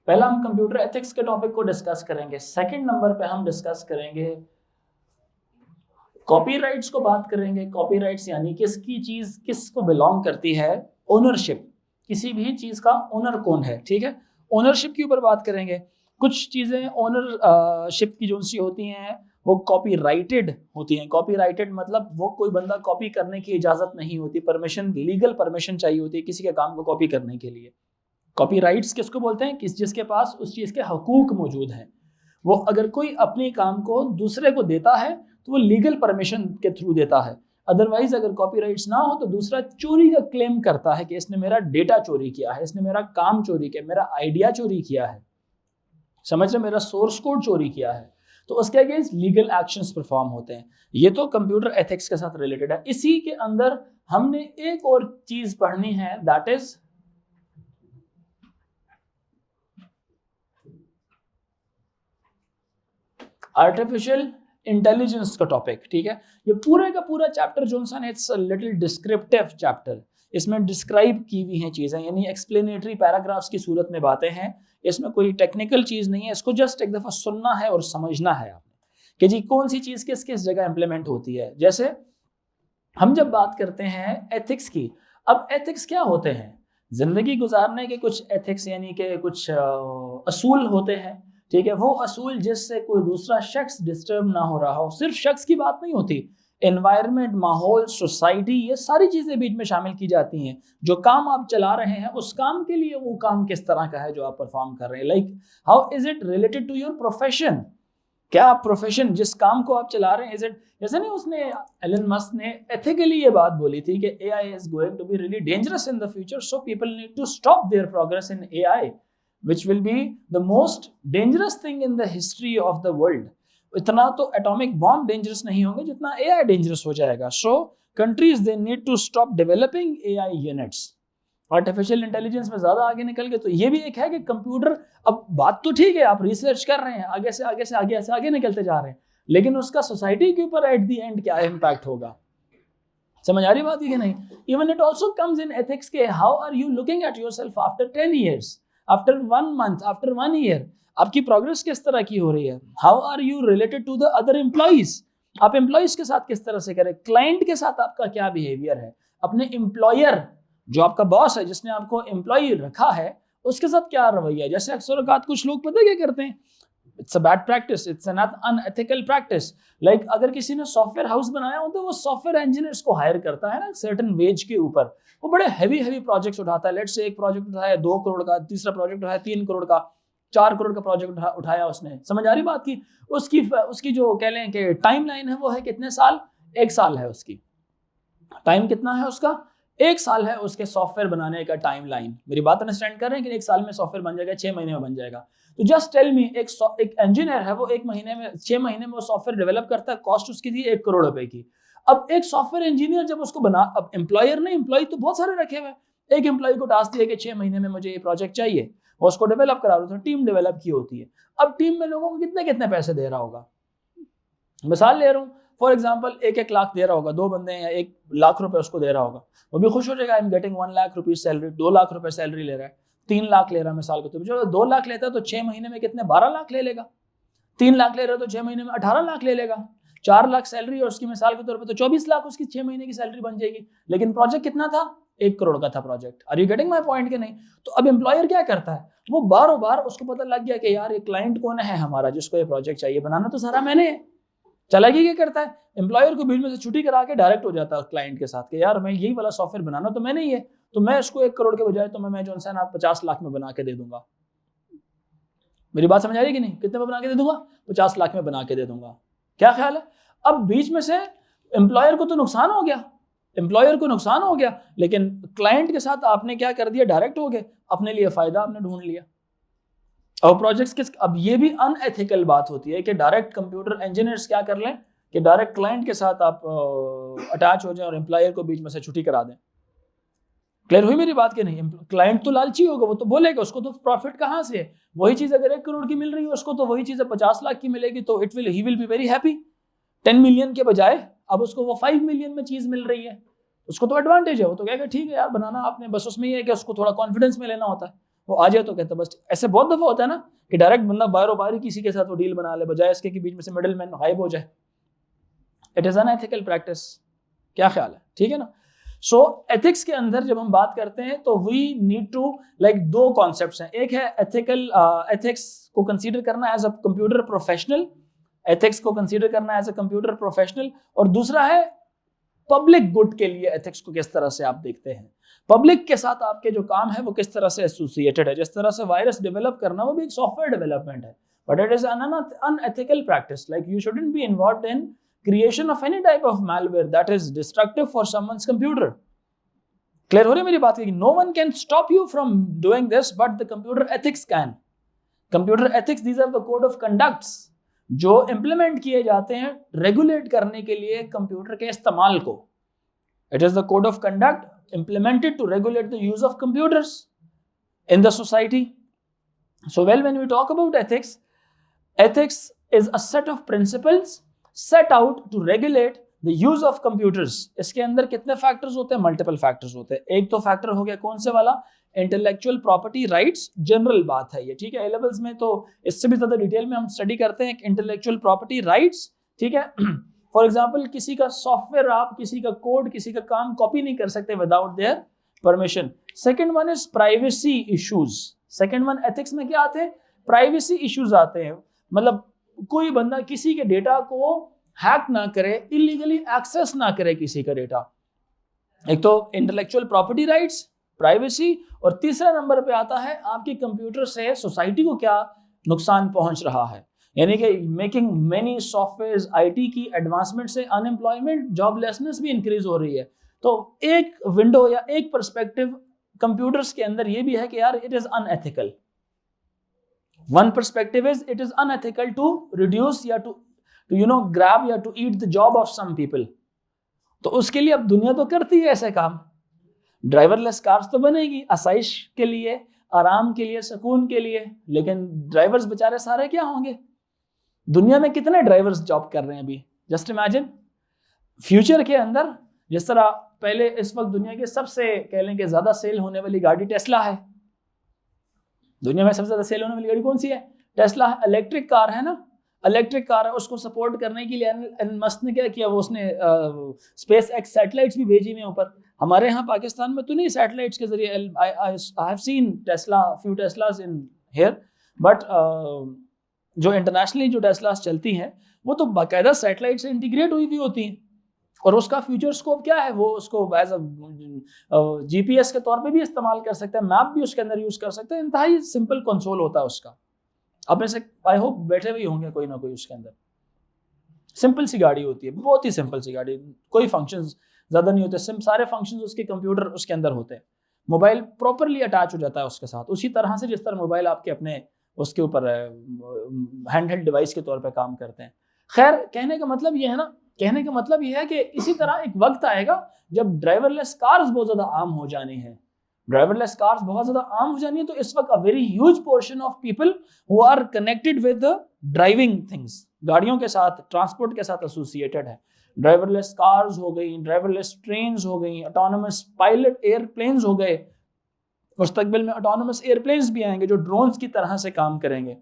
पहला हम computer ethics के टॉपिक को डिस्कस करेंगे। सेकंड नंबर पे हम डिस्कस करेंगे कॉपीराइट्स को बात करेंगे। कॉपीराइट्स यानी किसकी चीज किसको बिलोंग करती है, ओनरशिप, किसी भी चीज का ओनर कौन है, ठीक है। ओनरशिप के ऊपर बात करेंगे। कुछ चीजें ओनरशिप की जो सी होती हैं वो कॉपीराइटेड होती हैं। कॉपीराइटेड मतलब वो कोई बंदा कॉपी करने की इजाजत नहीं होती, परमिशन, लीगल परमिशन चाहिए होती है किसी के काम को कॉपी करने के लिए। कॉपीराइट्स किसको बोलते हैं, जिसके पास उस चीज के हकूक मौजूद हैं। वो अगर कोई अपने काम को दूसरे को देता है तो वो लीगल परमिशन के थ्रू देता है। अदरवाइज अगर कॉपीराइट्स ना हो तो दूसरा चोरी का क्लेम करता है कि इसने मेरा डेटा चोरी किया है, इसने मेरा काम चोरी किया, मेरा आइडिया चोरी किया है, समझ रहे, मेरा सोर्स कोड चोरी किया है, तो उसके अगेंस्ट लीगल एक्शंस परफॉर्म होते हैं। ये तो कंप्यूटर एथिक्स के साथ रिलेटेड है। इसी के अंदर हमने एक और चीज पढ़नी है, दैट इज आर्टिफिशियल इंटेलिजेंस का टॉपिक, ठीक है। ये पूरे का पूरा चैप्टर जो है it's a little descriptive chapter. इसमें डिस्क्राइब की हुई हैं चीजें, यानी एक्सप्लेनेटरी पैराग्राफ्स की सूरत में बातें हैं। इसमें कोई टेक्निकल चीज नहीं है, इसको जस्ट एक दफा सुनना है और समझना है आपने कि जी कौन सी चीज किस किस जगह इंप्लीमेंट होती है। जैसे हम जब बात करते हैं एथिक्स की, अब एथिक्स क्या होते हैं, जिंदगी गुजारने के कुछ एथिक्स यानी कि कुछ असूल होते हैं, ठीक है। वो असूल जिससे कोई दूसरा शख्स डिस्टर्ब ना हो रहा हो। सिर्फ शख्स की बात नहीं होती, एनवायरनमेंट, माहौल, सोसाइटी, ये सारी चीजें बीच में शामिल की जाती हैं। जो काम आप चला रहे हैं उस काम के लिए वो काम किस तरह का है जो आप परफॉर्म कर रहे हैं, like how is it related to your profession. क्या आप प्रोफेशन, जिस काम को आप चला रहे हैं, इज इट, जैसे नहीं उसने एलन मस्क ने एथिकली ये बात बोली थी कि AI is going to be really dangerous in the future, so people need to stop their progress in AI which will be the most dangerous thing in the history of the world। इतना तो atomic bomb dangerous नहीं होंगे जितना AI dangerous हो जाएगा। So countries they need to stop developing AI units. Artificial intelligence में ज्यादा आगे निकल गए तो ये भी एक है कि कंप्यूटर, अब बात तो ठीक है आप रिसर्च कर रहे हैं, आगे से आगे से आगे से आगे निकलते जा रहे हैं, लेकिन उसका सोसाइटी के ऊपर एट द एंड क्या इम्पैक्ट होगा, समझ आ रही बात है कि नहीं। Even it also comes in ethics के how are you looking at yourself after 10 years, after 1 month, after 1 year, आपकी प्रोग्रेस किस तरह की हो रही है। How are you related to the other employees, आप एम्प्लॉइज के साथ किस तरह से करें, क्लाइंट के साथ आपका क्या बिहेवियर है, अपने एम्प्लॉयर जो आपका बॉस है जिसने आपको एम्प्लॉय रखा है उसके साथ क्या रवैया है। जैसे अक्सर औकात कुछ लोग पता क्या करते हैं, it's a bad practice, it's an unethical practice. Like अगर किसी ने सॉफ्टवेयर हाउस बनाया हो तो वो सॉफ्टवेयर इंजीनियर्स को हायर करता है ना सर्टेन वेज के ऊपर, वो बड़े हैवी प्रोजेक्ट्स उठाता है। लेट्स से एक प्रोजेक्ट उठाया 2 करोड़ का, तीसरा प्रोजेक्ट उठाया 3 करोड़ का, 4 करोड़ का प्रोजेक्ट उठाया उसने, समझ आ रही बात की। उसकी जो कह लें कि टाइम लाइन है वो है कितने साल, 1 साल है उसकी टाइम, कितना है उसका, 1 साल है उसके सॉफ्टवेयर बनाने का टाइम लाइन। मेरी बात अंडरस्टैंड कर रहे हैं कि 1 साल में सॉफ्टवेयर बन जाएगा, 6 महीने में बन जाएगा। तो जस्ट टेल मी, एक इंजीनियर है वो 1 महीने में, 6 महीने में वो सॉफ्टवेयर डेवलप करता है, कॉस्ट उसकी थी 1 करोड़ रुपए की। अब एक सॉफ्टवेयर इंजीनियर जब उसको बना, अब एम्प्लॉयर ने, एम्प्लॉय तो बहुत सारे रखे हुए, एक एम्प्लॉय को टास्क दिया कि 6 महीने में मुझे ये प्रोजेक्ट चाहिए, और उसको डेवलप करा रहा है, टीम डेवलप की होती है। अब टीम में लोगों को कितने कितने पैसे दे रहा होगा, मिसाल ले रहा हूँ, फॉर एग्जाम्पल 1-1 लाख दे रहा होगा, 2 बंदे हैं, 1 लाख रुपए उसको दे रहा होगा, वो भी खुश हो जाएगा, I am getting 1 lakh rupees salary. 2 lakh रुपए सैलरी ले रहा है, 3 लाख ले रहा है मिसाल को, तो जो 2 लाख लेता है तो 6 महीने में कितने, 12 लाख ले लेगा। 3 लाख ले रहा है तो 6 महीने में 18 लाख ले लेगा। 4 लाख सैलरी और उसकी मिसाल के तौर पर तो 24 लाख उसकी 6 महीने की सैलरी बन जाएगी। लेकिन प्रोजेक्ट कितना था, 1 करोड़ का था project. Are you getting my point के नहीं। तो अब एम्प्लॉयर क्या करता है, वो बारों बार उसको पता लग गया कि यार ये क्लाइंट कौन है हमारा जिसको ये प्रोजेक्ट चाहिए, बनाना तो सारा मैंने है। चालाकी क्या करता है, एम्प्लॉयर को बीच में से छुट्टी करा के डायरेक्ट हो जाता है क्लाइंट के साथ कि यार मैं यही वाला सॉफ्टवेयर बनाना तो मैंने ही है, तो मैं इसको 1 करोड़ के बजाय तो मैं जो है ना 50 लाख में बना के दे दूंगा। मेरी बात समझ आ रही है कि नहीं, कितने में बना के दे दूंगा, 50 लाख में बना के दे दूंगा। क्या ख्याल है। अब बीच में से एम्प्लॉयर को तो नुकसान हो गया, एम्प्लॉयर को नुकसान हो गया, लेकिन क्लाइंट के साथ आपने क्या कर दिया, डायरेक्ट हो गए, अपने लिए फायदा आपने ढूंढ लिया। और प्रोजेक्ट्स किस, अब ये भी अनएथिकल बात होती है कि डायरेक्ट कंप्यूटर इंजीनियर्स क्या कर लें कि डायरेक्ट क्लाइंट के साथ आप अटैच हो जाएं और एम्प्लॉयर को बीच में से छुट्टी करा दें। क्लियर हुई मेरी बात कि नहीं। क्लाइंट तो लालची होगा, वो तो बोलेगा उसको तो प्रॉफिट कहाँ से है, वही चीज अगर 1 करोड़ की मिल रही है उसको तो वही चीज 50 लाख की मिलेगी, तो he will be very happy. 10 million के बजाय अब उसको वो 5 मिलियन में चीज मिल रही है, उसको तो एडवांटेज है, वो तो कहेगा ठीक है यार बनाना आपने, बस उसमें ये है कि उसको थोड़ा कॉन्फिडेंस में लेना होता है, वो आ जाए तो कहता बस। ऐसे बहुत दफ़ा होता है ना कि डायरेक्ट बंदा बाहरों बाहर किसी के साथ वो डील बना ले, बजाय इसके कि बीच में से मिडिल मैन गायब हो जाए। It is unethical practice. क्या ख्याल है? ठीक है ना। सो एथिक्स के अंदर जब हम बात करते हैं तो वी नीड टू लाइक दो कॉन्सेप्ट्स हैं। एक है एथिकल एथिक्स को कंसीडर करना as a computer professional, ethics को कंसीडर करना एज अ कंप्यूटर प्रोफेशनल, और दूसरा है पब्लिक गुड के लिए एथिक्स को किस तरह से आप देखते हैं। पब्लिक के साथ आपके जो काम है वो किस तरह से एसोसिएटेड है। जिस तरह से वायरस डेवलप करना वो भी एक सॉफ्टवेयर डेवलपमेंट है, but it is an unethical practice. Like you shouldn't be involved in creation of any type of malware that is destructive for someone's computer. Clear हो रही है मेरी बात? कि no one can stop you from doing this, but the computer ethics can. Computer ethics, these are the code of conducts जो implement किए जाते हैं regulate करने के लिए कंप्यूटर के इस्तेमाल को. It is the code of conduct implemented to regulate the use of computers in the society. So well, when we talk about ethics, ethics is a set of principles set out to regulate the use of computers. इसके अंदर कितने factors होते हैं? Multiple factors होते हैं। एक तो factor हो गया कौन से वाला? Intellectual property rights. जनरल बात है ये, ठीक है। ए लेवल्स में तो इससे भी ज्यादा डिटेल में हम स्टडी करते हैं इंटेलेक्चुअल प्रॉपर्टी राइट्स, ठीक है। फॉर एग्जाम्पल किसी का सॉफ्टवेयर, आप किसी का कोड, किसी का काम कॉपी नहीं कर सकते without their permission. Second one is privacy issues. Second one ethics में क्या आते हैं? प्राइवेसी इश्यूज आते हैं। मतलब कोई बंदा किसी के डेटा को हैक ना करे, इलीगली एक्सेस ना करे किसी का डेटा। एक तो इंटेलेक्चुअल प्रॉपर्टी राइट्स, प्राइवेसी, और तीसरा नंबर पे आता है आपकी कंप्यूटर से सोसाइटी को क्या नुकसान पहुंच रहा है। यानी कि मेकिंग मेनी सॉफ्टवेयर, आईटी की एडवांसमेंट से अनएम्प्लॉयमेंट, जॉबलेसनेस भी इंक्रीज हो रही है। तो एक विंडो या एक पर्सपेक्टिव कंप्यूटर्स के अंदर ये भी है कि यार it is unethical. One perspective is it is unethical to reduce या to grab या to eat the job of some people. तो उसके लिए अब दुनिया तो करती है ऐसे काम। ड्राइवरलेस कार्स तो बनेगी आसाइश के लिए, आराम के लिए, सुकून के लिए, लेकिन ड्राइवर्स बेचारे सारे क्या होंगे? दुनिया में कितने ड्राइवर्स जॉब कर रहे हैं अभी? जस्ट इमेजिन फ्यूचर के अंदर जिस तरह पहले इस वक्त दुनिया के सबसे कह लें कि ज्यादा सेल होने वाली गाड़ी टेस्ला है। दुनिया में सबसे ज्यादा सेल होने वाली गाड़ी कौन सी है? टेस्ला। इलेक्ट्रिक कार है ना, इलेक्ट्रिक कार है। उसको सपोर्ट करने के लिए एलन मस्क ने क्या किया? वो उसने स्पेस एक्स सैटेलाइट्स भी भेजी हुई ऊपर। हमारे यहाँ पाकिस्तान में तो नहीं सैटेलाइट्स के जरिए। I have seen Tesla, few Teslas in here, but जो इंटरनेशनली जो टेस्लास चलती हैं वो तो बाकायदा सैटेलाइट से इंटीग्रेट हुई भी होती हैं, और उसका फ्यूचर स्कोप क्या है? वो उसको एज अ जीपीएस के तौर पे भी इस्तेमाल कर सकते हैं, मैप भी उसके अंदर यूज कर सकते हैं। इंतहाई सिंपल कंसोल होता है उसका। अब ऐसे आई होप बैठे हुए होंगे कोई ना कोई उसके अंदर। सिंपल सी गाड़ी होती है, बहुत ही सिंपल सी गाड़ी, कोई फंक्शंस ज्यादा नहीं होते, सारे फंक्शंस उसके कंप्यूटर उसके अंदर होते हैं। मोबाइल प्रॉपरली अटैच हो जाता है उसके साथ, उसी तरह से जिस तरह मोबाइल आपके अपने उसके ऊपर हैंडहेल्ड डिवाइस के तौर पर काम करते हैं। खैर, कहने का मतलब ये है ना, कहने का मतलब यह है कि इसी तरह एक वक्त आएगा जब ड्राइवरलेस कार्स बहुत ज्यादा आम हो जानी है। ड्राइवरलेस कार्स बहुत ज्यादा आम हो जानी है, तो इस वक्त a very huge portion of people who are connected with driving things, गाड़ियों के साथ, ट्रांसपोर्ट के साथ एसोसिएटेड है। ड्राइवरलेस कार्स हो गई, ड्राइवरलेस ट्रेन्स हो गई, ऑटोनोमस पायलट एयरप्लेन्स हो गए। मुस्तकबिल में ऑटोनोमस एयरप्लेन्स भी आएंगे जो ड्रोन्स की तरह से काम करेंगे।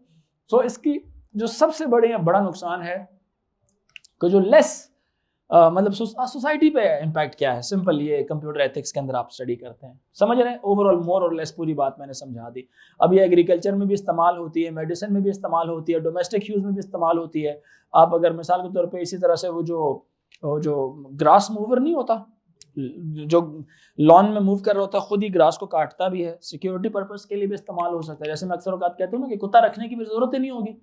सो इसकी जो सबसे बड़ा नुकसान है कि जो लेस मतलब सोसाइटी पे इम्पैक्ट क्या है, सिंपल ये कंप्यूटर एथिक्स के अंदर आप स्टडी करते हैं, समझ रहे हैं। ओवरऑल मोर और लेस पूरी बात मैंने समझा दी। अब ये एग्रीकल्चर में भी इस्तेमाल होती है, मेडिसिन में भी इस्तेमाल होती है, डोमेस्टिक यूज में भी इस्तेमाल होती है। आप अगर मिसाल के तौर पे इसी तरह से वो जो ग्रास मूवर नहीं होता, जो लॉन में मूव कर रहा होता है, खुद ही ग्रास को काटता भी है, सिक्योरिटी पर्पस के लिए भी इस्तेमाल हो सकता है। जैसे मैं अक्सर औकात कहता हूँ ना कि कुत्ता रखने की भी जरूरत ही नहीं होगी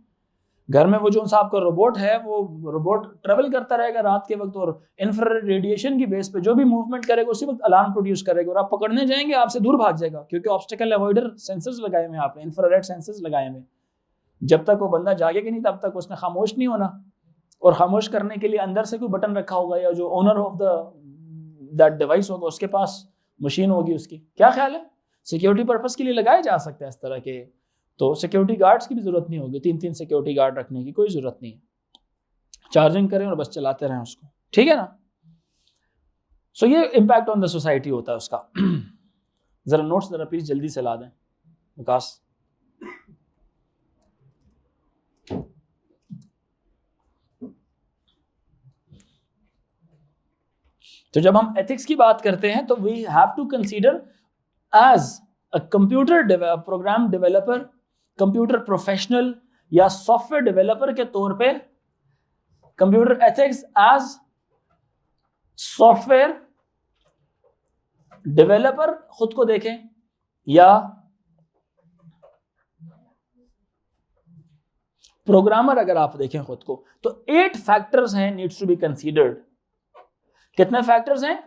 घर में। वो जो सा आपका रोबोट है, वो रोबोट ट्रेवल करता रहेगा रात के वक्त, और इंफ्रारेड रेडिएशन की बेस पे जो भी मूवमेंट करेगा उसी वक्त अलार्म प्रोड्यूस करेगा, और आप पकड़ने जाएंगे आपसे दूर भाग जाएगा, क्योंकि ऑब्स्टिकल अवॉइडर सेंसर्स लगाए हुए हैं आपने, इंफ्रारेड सेंसर्स लगाए हुए। जब तक वो बंदा जागेगा नहीं तब तक उसने खामोश नहीं होना, और खामोश करने के लिए अंदर से कोई बटन रखा होगा, या जो ओनर ऑफ दैट डिवाइस होगा उसके पास मशीन होगी उसकी। क्या ख्याल है? सिक्योरिटी पर्पस के लिए लगाए जा सकते हैं इस तरह के। तो सिक्योरिटी गार्ड्स की भी जरूरत नहीं होगी, 3-3 सिक्योरिटी गार्ड रखने की कोई जरूरत नहीं है। चार्जिंग करें और बस चलाते रहें उसको, ठीक है ना। सो ये इम्पैक्ट ऑन द सोसाइटी होता है उसका। जरा नोट्स जरा प्लीज जल्दी से ला दें। विकास। तो जब हम एथिक्स की बात करते हैं तो we have to consider as a computer program developer, computer professional या सॉफ्टवेयर डेवलपर के तौर पे computer ethics as software developer खुद को देखें या प्रोग्रामर अगर आप देखें खुद को, तो 8 फैक्टर्स हैं नीड्स टू बी कंसीडर्ड। कितने फैक्टर्स हैं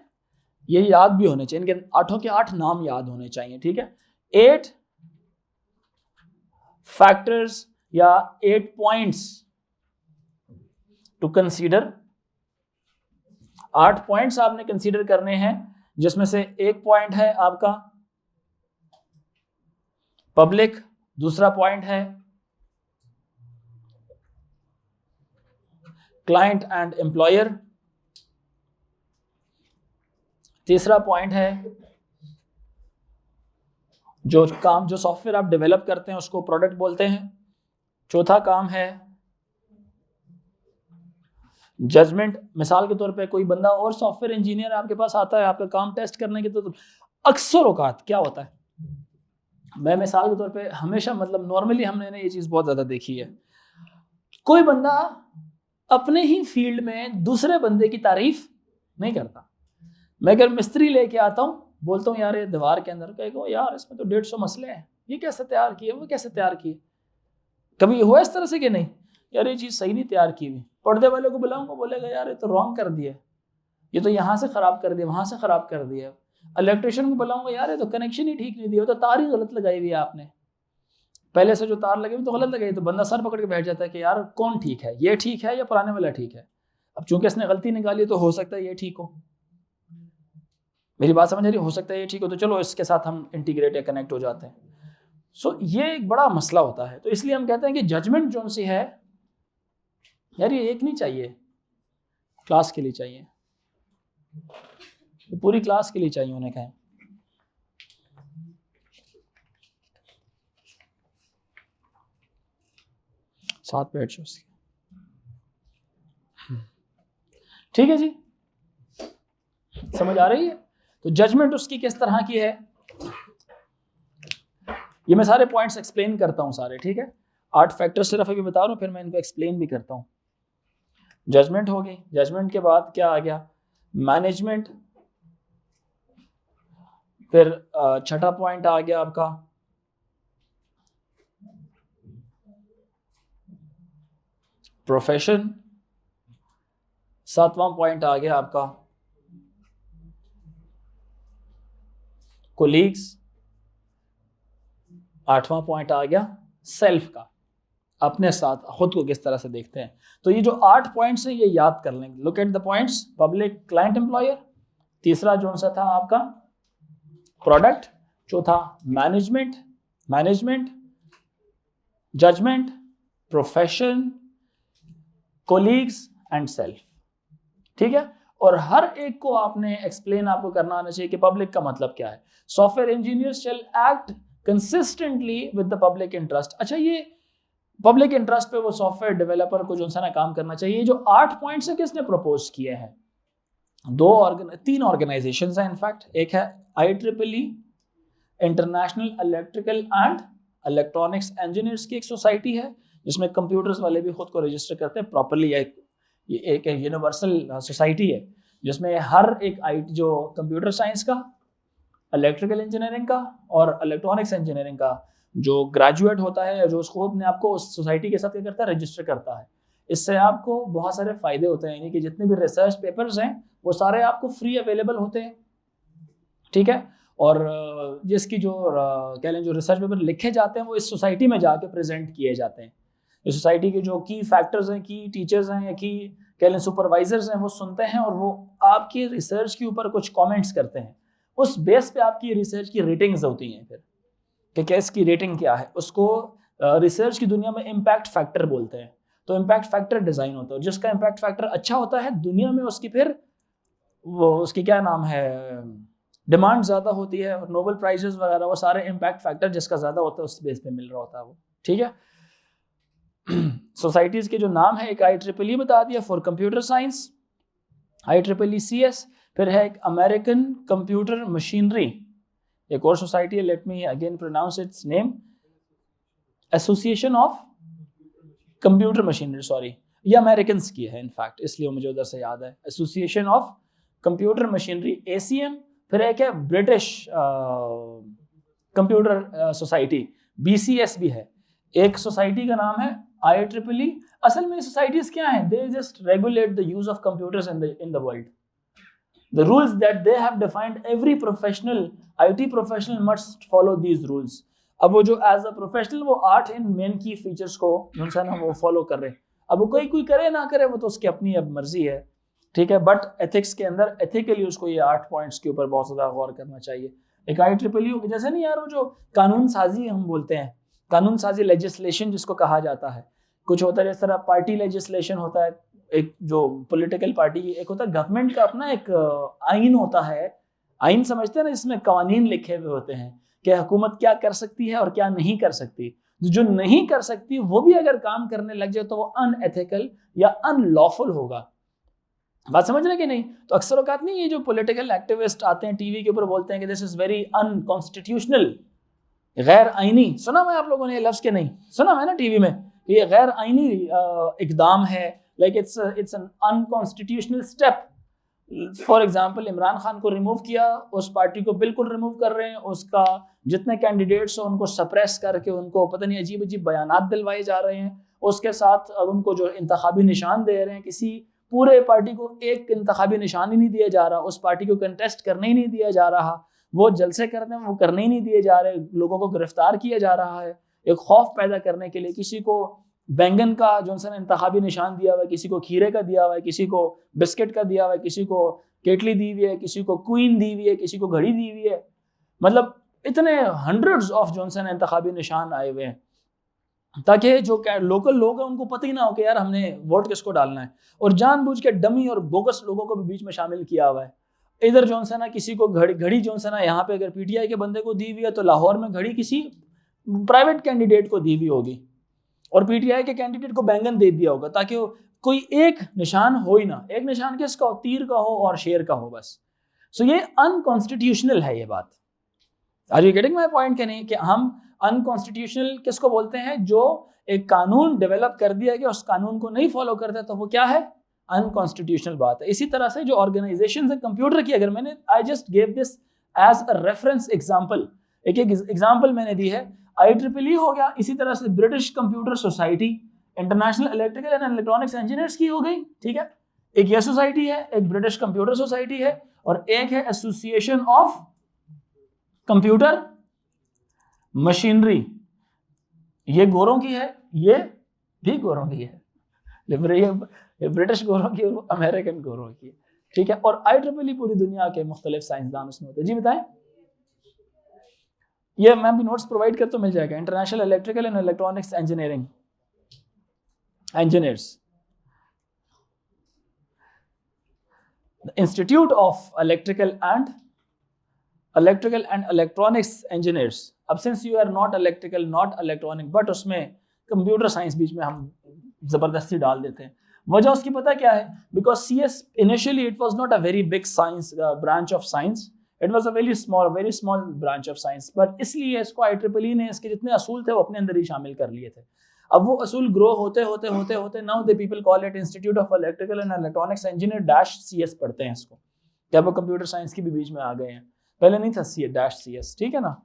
ये याद भी होने चाहिए, इनके 8 के 8 नाम याद होने चाहिए, ठीक है। 8 फैक्टर्स या 8 पॉइंट्स टू कंसीडर। 8 पॉइंट्स आपने कंसीडर करने हैं, जिसमें से एक पॉइंट है आपका पब्लिक, दूसरा पॉइंट है क्लाइंट एंड एम्प्लॉयर, तीसरा पॉइंट है जो सॉफ्टवेयर आप डेवलप करते हैं उसको प्रोडक्ट बोलते हैं, चौथा काम है जजमेंट। मिसाल के तौर पे कोई बंदा और सॉफ्टवेयर इंजीनियर आपके पास आता है आपका काम टेस्ट करने के, तो अक्सर औकात क्या होता है, मैं मिसाल के तौर पे हमेशा मतलब नॉर्मली हमने ये चीज़ बहुत ज़्यादा देखी है, कोई बंदा अपने ही फील्ड में दूसरे बंदे की तारीफ नहीं करता। मैं अगर मिस्त्री लेके आता हूँ, बोलता हूँ यार ये दीवार के अंदर कहेगा यार इसमें तो 150 मसले हैं, ये कैसे तैयार किए, वो कैसे तैयार किए। कभी हुआ इस तरह से कि नहीं, यार ये चीज़ सही नहीं तैयार की हुई। पर्दे वाले को बुलाऊंगा, बोलेगा यार ये तो रॉन्ग कर दिया, ये तो यहाँ से ख़राब कर दिया, वहाँ से ख़राब कर दिया। इलेक्ट्रिशियन को बुलाऊंगा, यार ये तो कनेक्शन ही ठीक नहीं दिया, तो तार ही गलत लगाई हुई है आपने, पहले से जो तार लगी हुई तो गलत लगाई। तो बंदा सर पकड़ के बैठ जाता है कि यार कौन ठीक है, ये ठीक है या पुराने वाला ठीक है। अब चूंकि इसने गलती निकाली तो हो सकता है ये ठीक हो, मेरी बात समझ आ रही, हो सकता है ये ठीक हो, तो चलो इसके साथ हम इंटीग्रेट या कनेक्ट हो जाते हैं। सो ये एक बड़ा मसला होता है। तो इसलिए हम कहते हैं कि जजमेंट जो सी है यार ये एक नहीं चाहिए, क्लास के लिए चाहिए, तो पूरी क्लास के लिए चाहिए उन्हें कहें। साथ बैठ जाओ उसकी, ठीक है जी, समझ आ रही है। तो जजमेंट उसकी किस तरह की है, ये मैं सारे पॉइंट्स एक्सप्लेन करता हूं सारे, ठीक है। 8 फैक्टर सिर्फ अभी बता रहा हूं, फिर मैं इनको एक्सप्लेन भी करता हूं। जजमेंट हो गई, जजमेंट के बाद क्या आ गया, मैनेजमेंट, फिर छठा पॉइंट आ गया आपका प्रोफेशन, सातवां पॉइंट आ गया आपका कोलीग्स, आठवां पॉइंट आ गया सेल्फ का, अपने साथ खुद को किस तरह से देखते हैं। तो ये जो 8 पॉइंट्स हैं ये याद कर लेंगे। Look at the points, public, client, employer, तीसरा जो सा था आपका प्रोडक्ट, चौथा management, judgement, profession, colleagues and self, ठीक है। और हर एक को आपने एक्सप्लेन आपको करना आना चाहिए कि पब्लिक का मतलब क्या है। Software engineers shall act consistently with the public interest. अच्छा, ये पब्लिक इंटरेस्ट पे वो सॉफ्टवेयर डेवलपर को जो सा काम करना चाहिए। जो 8 पॉइंट्स है किसने प्रपोज किए हैं, 3 ऑर्गेनाइजेशंस हैं इनफैक्ट। एक है IEEE, international electrical and electronics engineers की एक सोसाइटी है, जिसमें कंप्यूटर्स वाले भी खुद को रजिस्टर करते हैं प्रॉपरली। ये एक यूनिवर्सल सोसाइटी है जिसमें हर एक IT जो कंप्यूटर साइंस का, इलेक्ट्रिकल इंजीनियरिंग का और इलेक्ट्रॉनिक्स इंजीनियरिंग का जो ग्रेजुएट होता है, जो उसको अपने आपको उस सोसाइटी के साथ क्या करता है, रजिस्टर करता है। इससे आपको बहुत सारे फायदे होते हैं, यानी कि जितने भी रिसर्च पेपर्स हैं वो सारे आपको फ्री अवेलेबल होते हैं, ठीक है। और जिसकी जो कह लें जो रिसर्च पेपर लिखे जाते हैं वो इस सोसाइटी में जाके प्रेजेंट किए जाते हैं। इस सोसाइटी के जो की फैक्टर्स हैं, की टीचर्स हैं या की कह लें सुपरवाइजर्स हैं, वो सुनते हैं और वो आपकी रिसर्च के ऊपर कुछ कमेंट्स करते हैं। उस बेस पे आपकी रिसर्च की रेटिंग्स होती हैं फिर कि क्या इसकी रेटिंग क्या है। उसको रिसर्च की दुनिया में इम्पैक्ट फैक्टर बोलते हैं। तो इम्पैक्ट फैक्टर डिज़ाइन होता है, जिसका इम्पैक्ट फैक्टर अच्छा होता है दुनिया में, उसकी फिर वो उसकी क्या नाम है, डिमांड ज़्यादा होती है और नोबेल प्राइजेस वगैरह वो सारे इम्पैक्ट फैक्टर जिसका ज़्यादा होता है उस बेस पे मिल रहा होता है वो, ठीक है। सोसाइटीज़ के जो नाम है, एक IEEE बता दिया for computer science, IEEE CS, फिर है एक अमेरिकन कंप्यूटर मशीनरी, एक और सोसाइटी है, let me again pronounce its name, association of computer machinery, sorry ये अमेरिकन की है इनफैक्ट, इसलिए मुझे उधर से याद है, association of computer machinery ACM। फिर एक है ब्रिटिश कंप्यूटर सोसाइटी BCS भी है। एक सोसाइटी का नाम है IEEE। असल में सोसाइटीज क्या हैं, they just regulate the use of computers in the world. The rules that they have defined, every professional, IT professional must follow these rules. अब वो जो एज अ प्रोफेशनल वो 8 इन मेन की फीचर्स को जो ना वो फॉलो कर रहे हैं। अब वो कोई करे ना करे वो तो उसकी अपनी अब मर्जी है, ठीक है, बट एथिक्स के अंदर एथिकली उसको ये 8 पॉइंट्स के ऊपर बहुत ज़्यादा गौर करना चाहिए। एक IEEE जैसे नहीं यार, वो जो कानून साजी हम बोलते हैं, कानून साजी लेजिस्लेशन जिसको कहा जाता है, कुछ होता है जिस तरह पार्टी लेजिस्लेशन होता है, एक जो पॉलिटिकल पार्टी की, एक होता है गवर्नमेंट का अपना एक आइन होता है, आइन समझते हैं ना, इसमें कानून लिखे हुए होते हैं कि हुकूमत क्या कर सकती है और क्या नहीं कर सकती। जो नहीं कर सकती वो भी अगर काम करने लग जाए तो वो अनएथिकल या अनलॉफुल होगा। बात समझ रहे कि नहीं? तो अक्सर औकात नहीं, ये जो पॉलिटिकल एक्टिविस्ट आते हैं टीवी के ऊपर बोलते हैं कि दिस इज वेरी अनकॉन्स्टिट्यूशनल, गैर आईनी, सुना मैं आप लोगों ने ये लफ्ज के नहीं सुना है ना टीवी में, ये गैर आईनी इकदाम है, like it's an unconstitutional step. For example Imran Khan को रिमूव किया, उस पार्टी को बिल्कुल रिमूव कर रहे हैं, उसका जितने कैंडिडेट्स हैं उनको सप्रेस करके उनको पता नहीं अजीब अजीब बयानात दिलवाए जा रहे हैं, उसके साथ उनको जो इंतखाबी निशान दे रहे हैं, किसी पूरे पार्टी को एक इंतखाबी निशान ही नहीं दिया जा रहा, उस पार्टी को कंटेस्ट करने ही नहीं दिया जा रहा, वो जलसे करते हैं वो करने ही नहीं दिए जा रहे, लोगों को गिरफ्तार किया जा रहा है एक खौफ पैदा करने के लिए। किसी को बैंगन का जो है इंतखाबी निशान दिया हुआ है, किसी को खीरे का दिया हुआ है, किसी को बिस्किट का दिया हुआ है, किसी को केटली दी हुई है, किसी को क्वीन दी हुई है, किसी को घड़ी दी हुई है, मतलब इतने हंड्रेड्स ऑफ जो है इंतखाबी निशान आए हुए हैं, ताकि जो लोकल लोग हैं उनको पता ही ना हो कि यार हमने वोट किसको डालना है, और जानबूझ के डमी और बोगस लोगों को भी बीच में शामिल किया हुआ है। इधर जो है ना किसी को घड़ी जो है ना यहाँ पे अगर PTI के बंदे को दी हुई है तो लाहौर में घड़ी किसी प्राइवेट कैंडिडेट को दी हुई होगी, और PTI के कैंडिडेट को बैंगन दे दिया होगा, ताकि कोई एक निशान हो ही ना, एक निशान किसका हो, तीर का हो और शेर का हो बस। सो ये अनकॉन्स्टिट्यूशनल है ये बात। Are you getting my point? कि नहीं कि हम अनकॉन्स्टिट्यूशनल किसको बोलते हैं, जो एक कानून डेवलप कर दिया गया उस कानून को नहीं फॉलो करता तो वो क्या है, अनकॉन्स्टिट्यूशनल बात है। इसी तरह से जो ऑर्गेनाइजेशन है कंप्यूटर की, अगर मैंने I just gave this as a reference example, एक एग्जांपल मैंने दी है, IEEE हो गया, इसी तरह से British computer society, international electrical and electronics engineers की हो गई, ठीक है, एक ये सोसाइटी है, एक ब्रिटिश कंप्यूटर सोसाइटी है, और एक है एसोसिएशन ऑफ कंप्यूटर मशीनरी, ये गोरों की है, ये भी गोरों की है, ये ब्रिटिश गोरों की और अमेरिकन गोरों की, ठीक है, और IEEE पूरी दुनिया के मुख्तलिफ साइंसदान उसमें होते हैं। जी बताएं, ये मैं भी नोट्स प्रोवाइड कर तो मिल जाएगा, international electrical and electronics engineering engineers, institute of electrical and electronics engineers. अब since you are not electrical not electronic, but उसमें कंप्यूटर साइंस बीच में हम जबरदस्ती डाल देते हैं। वजह उसकी पता क्या है, because CS initially it was not a very big science branch of science, it was a very small branch of science, but इसलिए इसको IEEE ने इसके जितने असूल थे वो अपने अंदर ही शामिल कर लिए थे। अब वो असूल ग्रो होते होते now the people call it institute of electrical and electronics engineer -CS पढ़ते हैं इसको, क्या वो कंप्यूटर साइंस की भी बीच में आ गए हैं, पहले नहीं था -CS, ठीक है ना।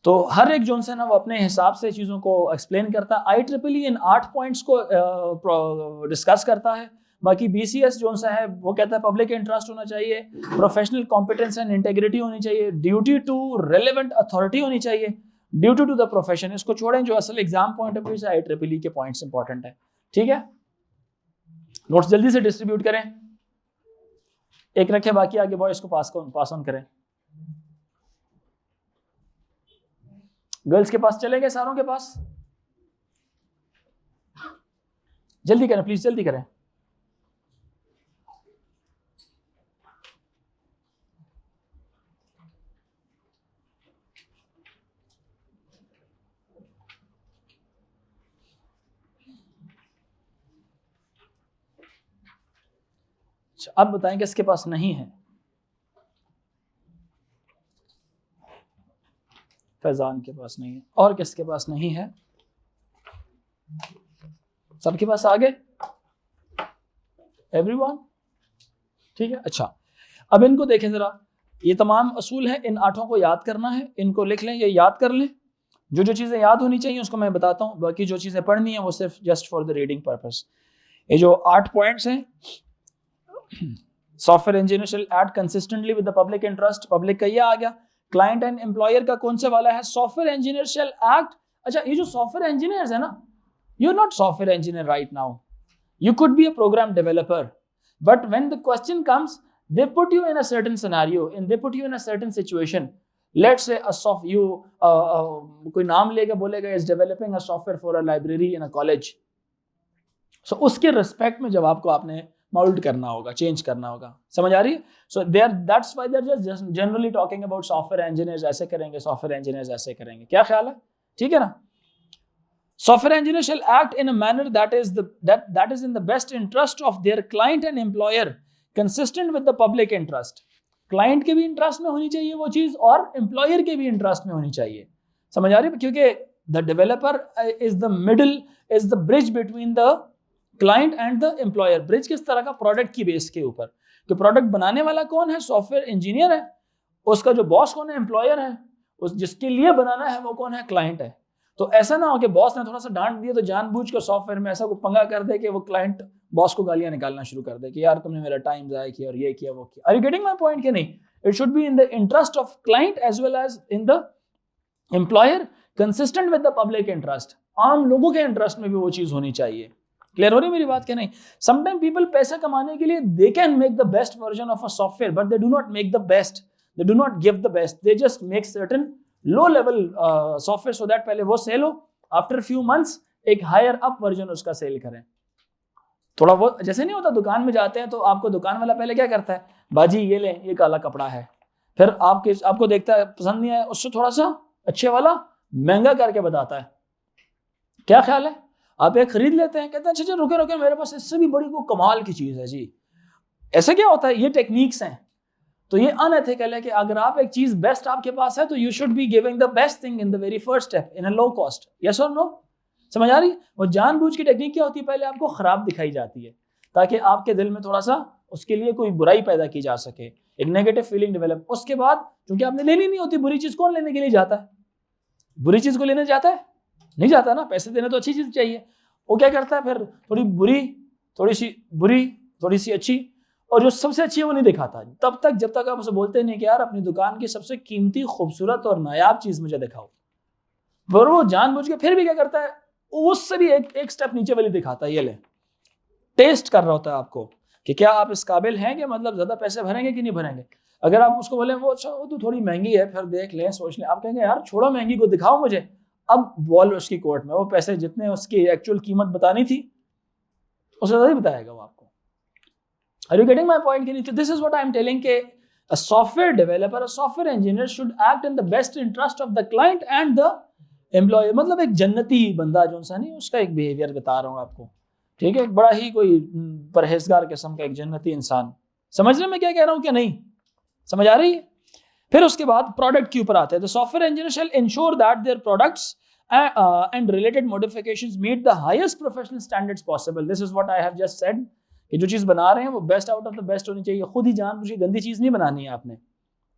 तो हर एक जोन से ना वो अपने हिसाब से चीज़ों को एक्सप्लेन करता है। IEEE इन 8 पॉइंट्स को डिस्कस करता है, बाकी BCS जोन सा है वो कहता है पब्लिक इंटरेस्ट होना चाहिए, प्रोफेशनल कॉम्पिटेंस एंड इंटेग्रिटी होनी चाहिए, ड्यूटी टू रेलेवेंट अथॉरिटी होनी चाहिए, ड्यूटी टू द प्रोफेशन। इसको छोड़ें, जो असल एग्जाम पॉइंट ऑफ व्यू से IEEE के पॉइंट्स इंपॉर्टेंट है, ठीक है। नोट्स जल्दी से डिस्ट्रीब्यूट करें, एक रखे बाकी आगे बॉयज को पास ऑन करें। गर्ल्स के पास चले गए, सारों के पास, जल्दी करें प्लीज, जल्दी करें। अच्छा, अब बताएं किसके पास नहीं है? फैजान के पास नहीं है, और किसके पास नहीं है? सबके पास आ गए? एवरीवन? ठीक है। अच्छा, अब इनको देखें जरा, ये तमाम असूल हैं, इन 8 को याद करना है, इनको लिख लें, ये याद कर लें। जो जो चीज़ें याद होनी चाहिए उसको मैं बताता हूँ, बाकी जो चीज़ें पढ़नी है वो सिर्फ just for the reading purpose. ये जो 8 पॉइंट्स हैं, software engineer shall act consistently with the public interest, public का ये आ गया। क्लाइंट एंड एम्प्लॉयर का कौन से वाला है? Software engineer shall act. अच्छा, ये जो सॉफ्टवेयर इंजीनियर्स है ना, you are not software engineer right now, you could be a program developer, but when the question comes, they put you in a certain scenario and they put you in a certain situation. Let's say कोई नाम लेगा, बोलेगा is developing a software for a library in a college, so उसके respect में जवाब को आपने mold करना होगा, change करना होगा। समझ आ रही है? So that's why they're just generally talking about software engineers ऐसे करेंगे, software engineers ऐसे करेंगे। क्या ख्याल है? ठीक है ना? Software engineers shall act in a manner that is in the best interest of their client and employer, consistent with the public interest. Client के भी इंटरेस्ट में होनी चाहिए वो चीज़, और एम्प्लॉयर के भी इंटरेस्ट में होनी चाहिए। समझ आ रही है? क्योंकि the developer is the middle, is the bridge between the client and the employer. Bridge किस तरह का? प्रोडक्ट की बेस के ऊपर। कि प्रोडक्ट बनाने वाला कौन है? सॉफ्टवेयर इंजीनियर है। उसका जो बॉस कौन है? एम्प्लॉयर है। उस जिसके लिए बनाना है वो कौन है? क्लाइंट है। तो ऐसा ना हो कि बॉस ने थोड़ा सा डांट दिया तो जानबूझ कर सॉफ्टवेयर में ऐसा को पंगा कर दे कि वो क्लाइंट बॉस को गालियां निकालना शुरू कर दे कि यार तुमने मेरा टाइम ज़ाया किया और ये किया वो किया। Are you getting my point कि नहीं? It should be in the interest of client as well as in the employer, consistent with the public interest. आम लोगों के इंटरेस्ट में भी वो चीज़ होनी चाहिए। क्लियर हो रही मेरी बात कि नहीं? समटाइम पीपल पैसा कमाने के लिए they can make the best version of a software, but they do not make the best, they do not give the best, they just make certain low level software so that पहले वो cell हो, after few months एक higher up version उसका cell करें। थोड़ा वो जैसे नहीं होता, दुकान में जाते हैं तो आपको दुकान वाला पहले क्या करता है? बाजी ये लें, ये काला कपड़ा है। फिर आपको देखता है, पसंद नहीं आया, उससे थोड़ा सा अच्छे वाला महंगा करके बताता है। क्या ख्याल है? आप एक खरीद लेते हैं, कहते हैं अच्छा रुके रुके, मेरे पास इससे भी बड़ी को कमाल की चीज़ है जी। ऐसा क्या होता है? ये टेक्निक्स हैं। तो ये अनएथिकल है कि अगर आप एक चीज बेस्ट आपके पास है तो you should be giving the best thing in the very first step in a low cost. Yes और नो? समझ आ रही है? वो जानबूझ की टेक्निक क्या होती है? पहले आपको खराब दिखाई जाती है ताकि आपके दिल में थोड़ा सा उसके लिए कोई बुराई पैदा की जा सके, एक नेगेटिव फीलिंग डेवलप। उसके बाद क्योंकि आपने लेनी नहीं होती बुरी चीज, कौन लेने के लिए जाता है? बुरी चीज को लेने जाता है? नहीं जाता ना। पैसे देने तो अच्छी चीज चाहिए। वो क्या करता है? फिर थोड़ी बुरी, थोड़ी सी बुरी, थोड़ी सी अच्छी, और जो सबसे अच्छी है वो नहीं दिखाता तब तक जब तक आप उसे बोलते नहीं कि यार अपनी दुकान की सबसे कीमती, खूबसूरत और नायाब चीज मुझे दिखाओ। पर वो जानबूझ के फिर भी क्या करता है? उससे भी एक स्टेप नीचे वाली दिखाता है। ये ले, टेस्ट कर रहा होता है आपको कि क्या आप इस काबिल हैं कि मतलब ज्यादा पैसे भरेंगे कि नहीं भरेंगे। अगर आप उसको बोले वो अच्छा वो तो थोड़ी महंगी है, फिर देख लें, सोच लें, आप कहेंगे यार छोड़ो महंगी को, दिखाओ मुझे। अब बॉल उसकी कोर्ट में, वो पैसे जितने उसकी एक्चुअल कीमत बतानी थी उससे ज्यादा ही बताएगा वो आपको। Are you getting my point? This is what I am telling कि a software developer, a software engineer should act in the best interest of the client and the employer। मतलब एक जन्नती बंदा जो सा नहीं, उसका एक बिहेवियर बता रहा हूँ आपको। ठीक है? बड़ा ही कोई परहेजगार किस्म का एक जन्नती इंसान। समझ रहे मैं क्या कह रहा हूँ क्या नहीं? समझ आ रही है? फिर उसके बाद प्रोडक्ट के ऊपर आते हैं। The software engineer shall ensure that their products and related modifications meet the highest professional standards possible। This is what I have just said कि जो चीज़ बना रहे हैं वो best out of the best होनी चाहिए। खुद ही जानबूझ के गंदी चीज़ नहीं बनानी है आपने।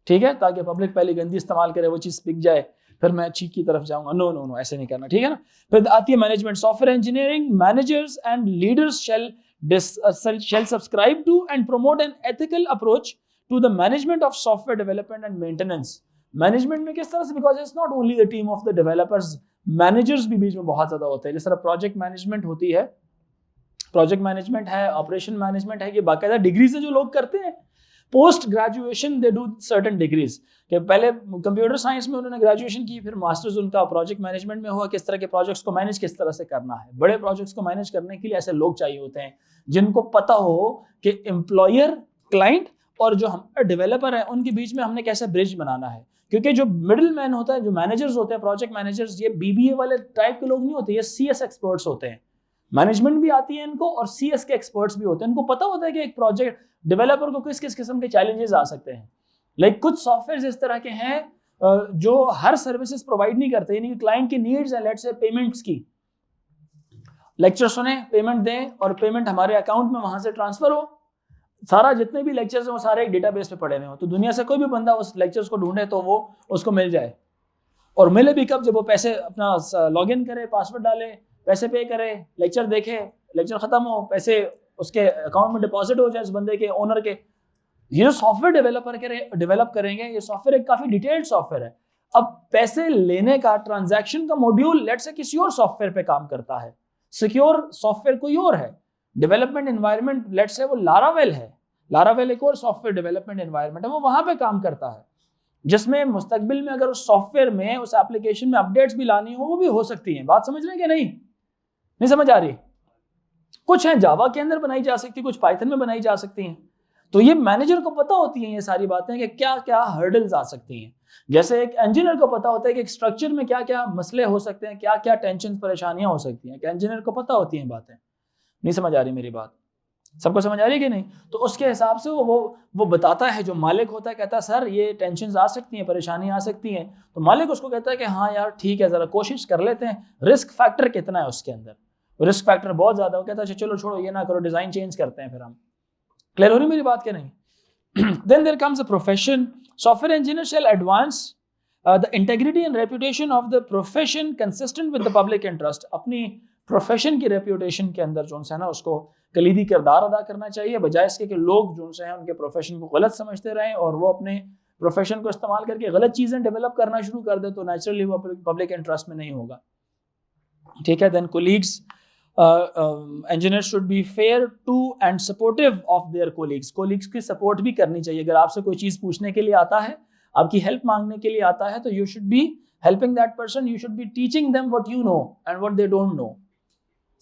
ठीक है? ताकि पब्लिक पहले गंदी इस्तेमाल करे, वो चीज़ बिक जाए, फिर मैं अच्छी की तरफ जाऊंगा। नो नो नो, ऐसे नहीं करना। ठीक है ना? फिर आती है management. Software engineering managers and leaders shall subscribe to and promote an ethical approach to the management of software development and maintenance। Management में किस तरह से? Because it's not only the team of the developers, managers भी बीच में बहुत ज़्यादा होते हैं। जिस तरह प्रोजेक्ट मैनेजमेंट होती है, प्रोजेक्ट मैनेजमेंट है, ऑपरेशन मैनेजमेंट है, ये बाकायदा डिग्री से जो लोग करते हैं। Post graduation they do certain degrees कि पहले कंप्यूटर साइंस में उन्होंने ग्रेजुएशन की, फिर मास्टर्स उनका प्रोजेक्ट मैनेजमेंट में हुआ, किस तरह के प्रोजेक्ट्स को मैनेज किस तरह से करना है। बड़े प्रोजेक्ट्स को मैनेज करने के लिए ऐसे लोग चाहिए होते हैं जिनको पता हो कि एम्प्लॉयर, क्लाइंट और जो हम डेवलपर हैं उनके बीच में हमने कैसे ब्रिज बनाना है। क्योंकि जो मिडिल मैन होता है, जो मैनेजर्स होते हैं, प्रोजेक्ट मैनेजर्स, ये BBA वाले टाइप के लोग नहीं होते, ये CS एक्सपर्ट्स होते हैं। मैनेजमेंट भी आती है इनको और CS के एक्सपर्ट्स भी होते हैं। इनको पता होता है कि एक प्रोजेक्ट डेवलपर को किस किस किस्म के चैलेंजेस आ सकते हैं। लाइक कुछ सॉफ्टवेयर इस तरह के हैं जो हर सर्विसेज प्रोवाइड नहीं करते, यानी कि क्लाइंट की नीड्स है, लेट्स से पेमेंट्स की, लेक्चर सुने, पेमेंट दें और पेमेंट हमारे अकाउंट में वहां से ट्रांसफर हो। सारा जितने भी लेक्चर्स हैं वो सारे एक डेटाबेस पे पड़े हुए हो, तो दुनिया से कोई भी बंदा उस लेक्चर्स को ढूंढे तो वो उसको मिल जाए। और मिले भी कब, जब वो पैसे अपना लॉग इन करे, पासवर्ड डाले, पैसे पे करे, लेक्चर देखे, लेक्चर खत्म हो, पैसे उसके अकाउंट में डिपॉजिट हो जाए उस बंदे के, ओनर के। ये जो सॉफ्टवेयर डेवलप करेंगे, ये सॉफ्टवेयर एक काफी डिटेल्ड सॉफ्टवेयर है। अब पैसे लेने का, ट्रांजैक्शन का मॉड्यूल लेट्स से किसी और सॉफ्टवेयर पे काम करता है, सिक्योर सॉफ्टवेयर कोई और है, डेवलपमेंट एनवायरनमेंट लेट्स से वो लारावेल है, लारावेल एक और सॉफ्टवेयर डेवलपमेंट एनवायरनमेंट है, वो वहां पे काम करता है, जिसमें मुस्तकबिल में अगर उस सॉफ्टवेयर में, उस एप्लीकेशन में अपडेट्स भी लानी हो वो भी हो सकती हैं। बात समझ रहे हैं कि नहीं समझ आ रही? कुछ है जावा के अंदर बनाई जा सकती है, कुछ पाइथन में बनाई जा सकती हैं। तो ये मैनेजर को पता होती हैं ये सारी बातें कि क्या क्या हर्डल्स आ सकती हैं। जैसे एक इंजीनियर को पता होता है कि एक स्ट्रक्चर में क्या क्या मसले हो सकते हैं, क्या क्या टेंशन परेशानियां हो सकती हैं, कि इंजीनियर को पता होती हैं बातें। नहीं समझ आ रही मेरी बात? सबको समझ आ रही है कि नहीं? तो उसके हिसाब से वो बताता है, जो मालिक होता है कहता है सर ये टेंशन आ सकती हैं, परेशानी आ सकती हैं, तो मालिक उसको कहता है कि हाँ यार ठीक है, जरा कोशिश कर लेते हैं। रिस्क फैक्टर कितना है उसके अंदर? रिस्क फैक्टर बहुत ज्यादा, वो कहता है चलो छोड़ो ये ना करो, डिजाइन चेंज करते हैं फिर हम। क्लियर हो रही मेरी बात के नहीं? Then there comes a profession. Software engineer shall advance the integrity and reputation of the profession consistent with the public interest. अपनी प्रोफेशन की रेप्यूटेशन के अंदर जो है ना उसको कलीदी किरदार अदा करना चाहिए, बजाय इसके कि लोग जो है उनके प्रोफेशन को गलत समझते रहें और वो अपने प्रोफेशन को इस्तेमाल करके गलत चीज़ें डेवलप करना शुरू कर दे, तो नेचुरली वो पब्लिक इंटरेस्ट में नहीं होगा। ठीक है। Then colleagues, engineers should be fair to and supportive of their colleagues. colleagues की सपोर्ट भी करनी चाहिए। अगर आपसे कोई चीज़ पूछने के लिए आता है, आपकी हेल्प मांगने के लिए आता है, तो you should be helping that person. You should be teaching them what you know and what they don't know.